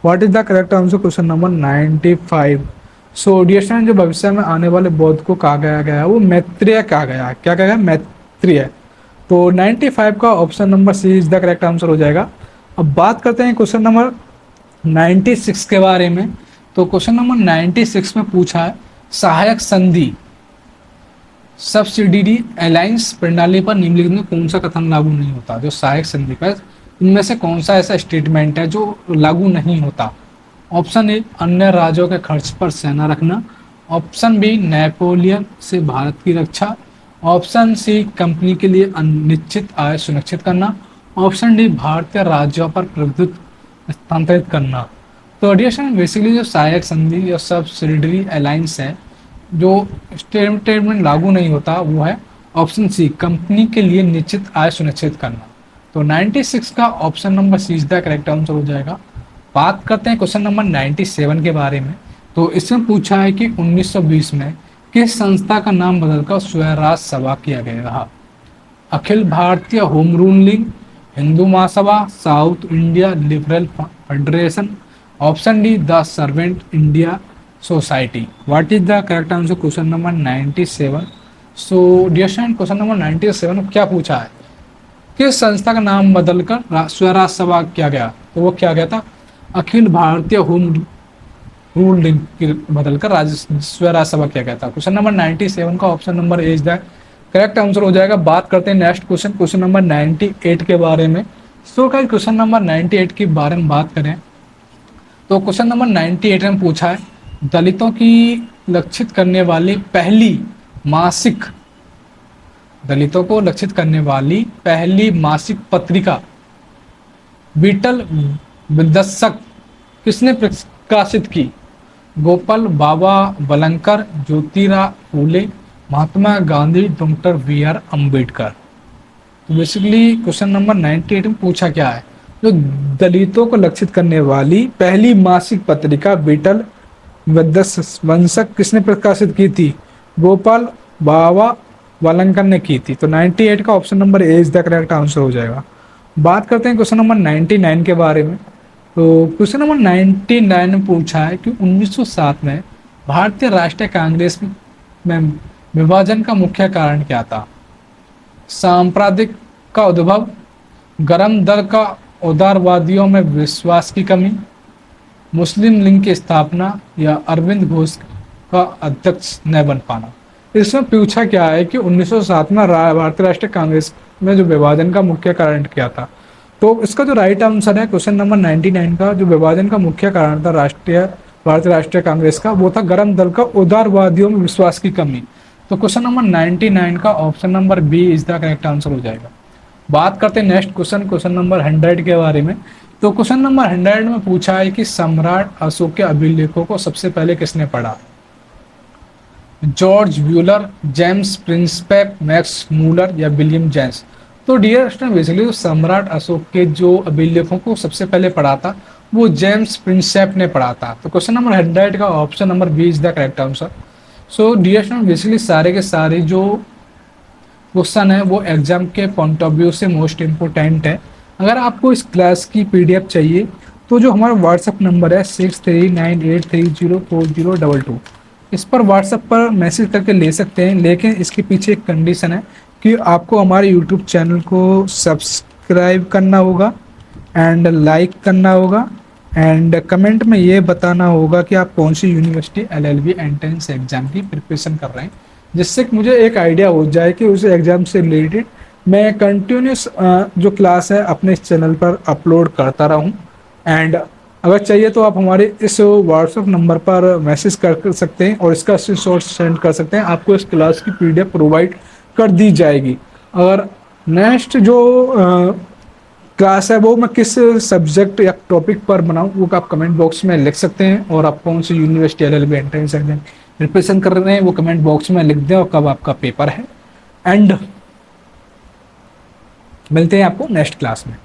What is the correct answer question number 95। So dear student, जो भविष्य में आने वाले बौद्ध को कहा गया है वो मैत्रेय कहा गया है। क्या कहा गया? मैत्रेय। तो 95 का option number C is the correct answer हो जाएगा। अब बात करते हैं क्वेश्चन नंबर 96 के बारे में। तो क्वेश्चन नंबर 96 में पूछा है सहायक संधि सब्सिडियरी अलायंस प्रणाली पर निम्नलिखित में कौन सा कथन लागू नहीं होता। जो सहायक संधि पर इनमें से कौन सा ऐसा स्टेटमेंट है जो लागू नहीं होता। ऑप्शन ए अन्य राज्यों के खर्च पर सेना रखना, ऑप्शन बी नेपोलियन से भारत की रक्षा, ऑप्शन सी कंपनी के लिए अनिश्चित आय सुनिश्चित करना, ऑप्शन डी भारतीय राज्यों पर प्रभुत्व स्थानांतरित करना। तो डियर बेसिकली जो सहायक संधि या सब्सिडियरी अलायंस है जो स्टेटमेंट लागू नहीं होता वो है ऑप्शन सी कंपनी के लिए निश्चित आय सुनिश्चित करना। तो 96 का option number C is the correct answer हो जाएगा। बात करते हैं क्वेश्चन नंबर 97 के बारे में। तो इसमें पूछा है कि 1920 में किस संस्था का नाम बदलकर स्वराज सभा किया गया था। Akhil Bharatiya home rule league, Hindu Mahasabha, south India liberal federation, option D the servant India society. What is the correct answer question number 97। So dear student, question number 97 में क्या पूछा है किस संस्था का नाम बदलकर स्वराज सभा किया गया। तो वो क्या गया था Akhil Bharatiya home rule league बदलकर स्वराज सभा किया गया था। क्वेश्चन नंबर 97 का option number A is the correct answer हो जाएगा। बात करते हैं नेक्स्ट क्वेश्चन, क्वेश्चन नंबर 98 के बारे में। सो गाइस, क्वेश्चन नंबर 98 के बारे में बात करें तो क्वेश्चन नंबर 98 में पूछा है दलितों की लक्षित करने वाली पहली मासिक दलितों को लक्षित करने वाली पहली मासिक पत्रिका बीटल विदर्शक किसने प्रकाशित की। Gopal Baba Walangkar, Jyotirao Phule, Mahatma Gandhi, doctor B R Ambedkar. तो बेसिकली क्वेश्चन नंबर 98 में पूछा क्या है जो दलितों को लक्षित करने वाली पहली मासिक पत्रिका बीटल विदर्शक किसने प्रकाशित की थी। गोपाल बाबा वलंकर ने की थी। तो 98 का option number A is the correct answer हो जाएगा। बात करते हैं क्वेश्चन नंबर 99 के बारे में। तो क्वेश्चन नंबर 99 में पूछा है कि 1907 में भारतीय राष्ट्रीय कांग्रेस में विभाजन का मुख्य कारण क्या था। सांप्रदायिक का उद्भव, गरम दल का उदारवादियों में विश्वास की कमी, मुस्लिम लीग की स्थापना या अरविंद घोष का अध्यक्ष न बन पाना। इसमें पूछा क्या है कि 1907 में भारतीय राष्ट्रीय कांग्रेस में जो विभाजन का मुख्य कारण क्या था। तो इसका जो राइट आंसर है क्वेश्चन नंबर 99 का जो विभाजन का मुख्य कारण था भारतीय राष्ट्रीय कांग्रेस का वो था गरम दल का उदारवादियों में विश्वास की कमी। तो क्वेश्चन नंबर 99 का option number B is the correct answer हो जाएगा। बात करते हैं नेक्स्ट क्वेश्चन, क्वेश्चन नंबर 100 के बारे में। तो क्वेश्चन नंबर 100 में पूछा है कि सम्राट अशोक के अभिलेखों को सबसे पहले किसने पढ़ा। जॉर्ज व्यूलर, जेम्स प्रिंसपेप, मैक्स मूलर या विलियम जेम्स। तो डियर स्टूडेंट, बेसिकली सम्राट अशोक के जो अभिलेखों को सबसे पहले पढ़ा था वो जेम्स प्रिंसपेप ने पढ़ा था। तो क्वेश्चन नंबर 100 का option number B is the correct answer. So dear student, basically सारे के सारे जो क्वेश्चन है वो एग्जाम के पॉइंट ऑफ व्यू से मोस्ट इम्पोर्टेंट है। अगर आपको इस क्लास की PDF चाहिए तो जो हमारा व्हाट्सअप नंबर है 6398304022 इस पर व्हाट्सएप पर मैसेज करके ले सकते हैं। लेकिन इसके पीछे एक कंडीशन है कि आपको हमारे यूट्यूब चैनल को सब्सक्राइब करना होगा एंड लाइक करना होगा एंड कमेंट में ये बताना होगा कि आप कौन सी यूनिवर्सिटी एलएलबी एंट्रेंस एग्जाम की प्रिपरेशन कर रहे हैं, जिससे कि मुझे एक आइडिया हो जाए कि उस एग्जाम से रिलेटेड मैं कंटिन्यूस जो क्लास है अपने इस चैनल पर अपलोड करता रहूं। एंड अगर चाहिए तो आप हमारे इस व्हाट्सएप नंबर पर मैसेज कर सकते हैं और इसका स्क्रीनशॉट सेंड कर सकते हैं, आपको इस क्लास की पीडीएफ प्रोवाइड कर दी जाएगी। अगर नेक्स्ट जो क्लास है वो मैं किस सब्जेक्ट या टॉपिक पर बनाऊं वो आप कमेंट बॉक्स में लिख सकते हैं, और आप कौन सी university LLB entrance exam preparation कर रहे हैं वो कमेंट बॉक्स में लिख दें और कब आपका पेपर है। एंड मिलते हैं आपको नेक्स्ट क्लास में।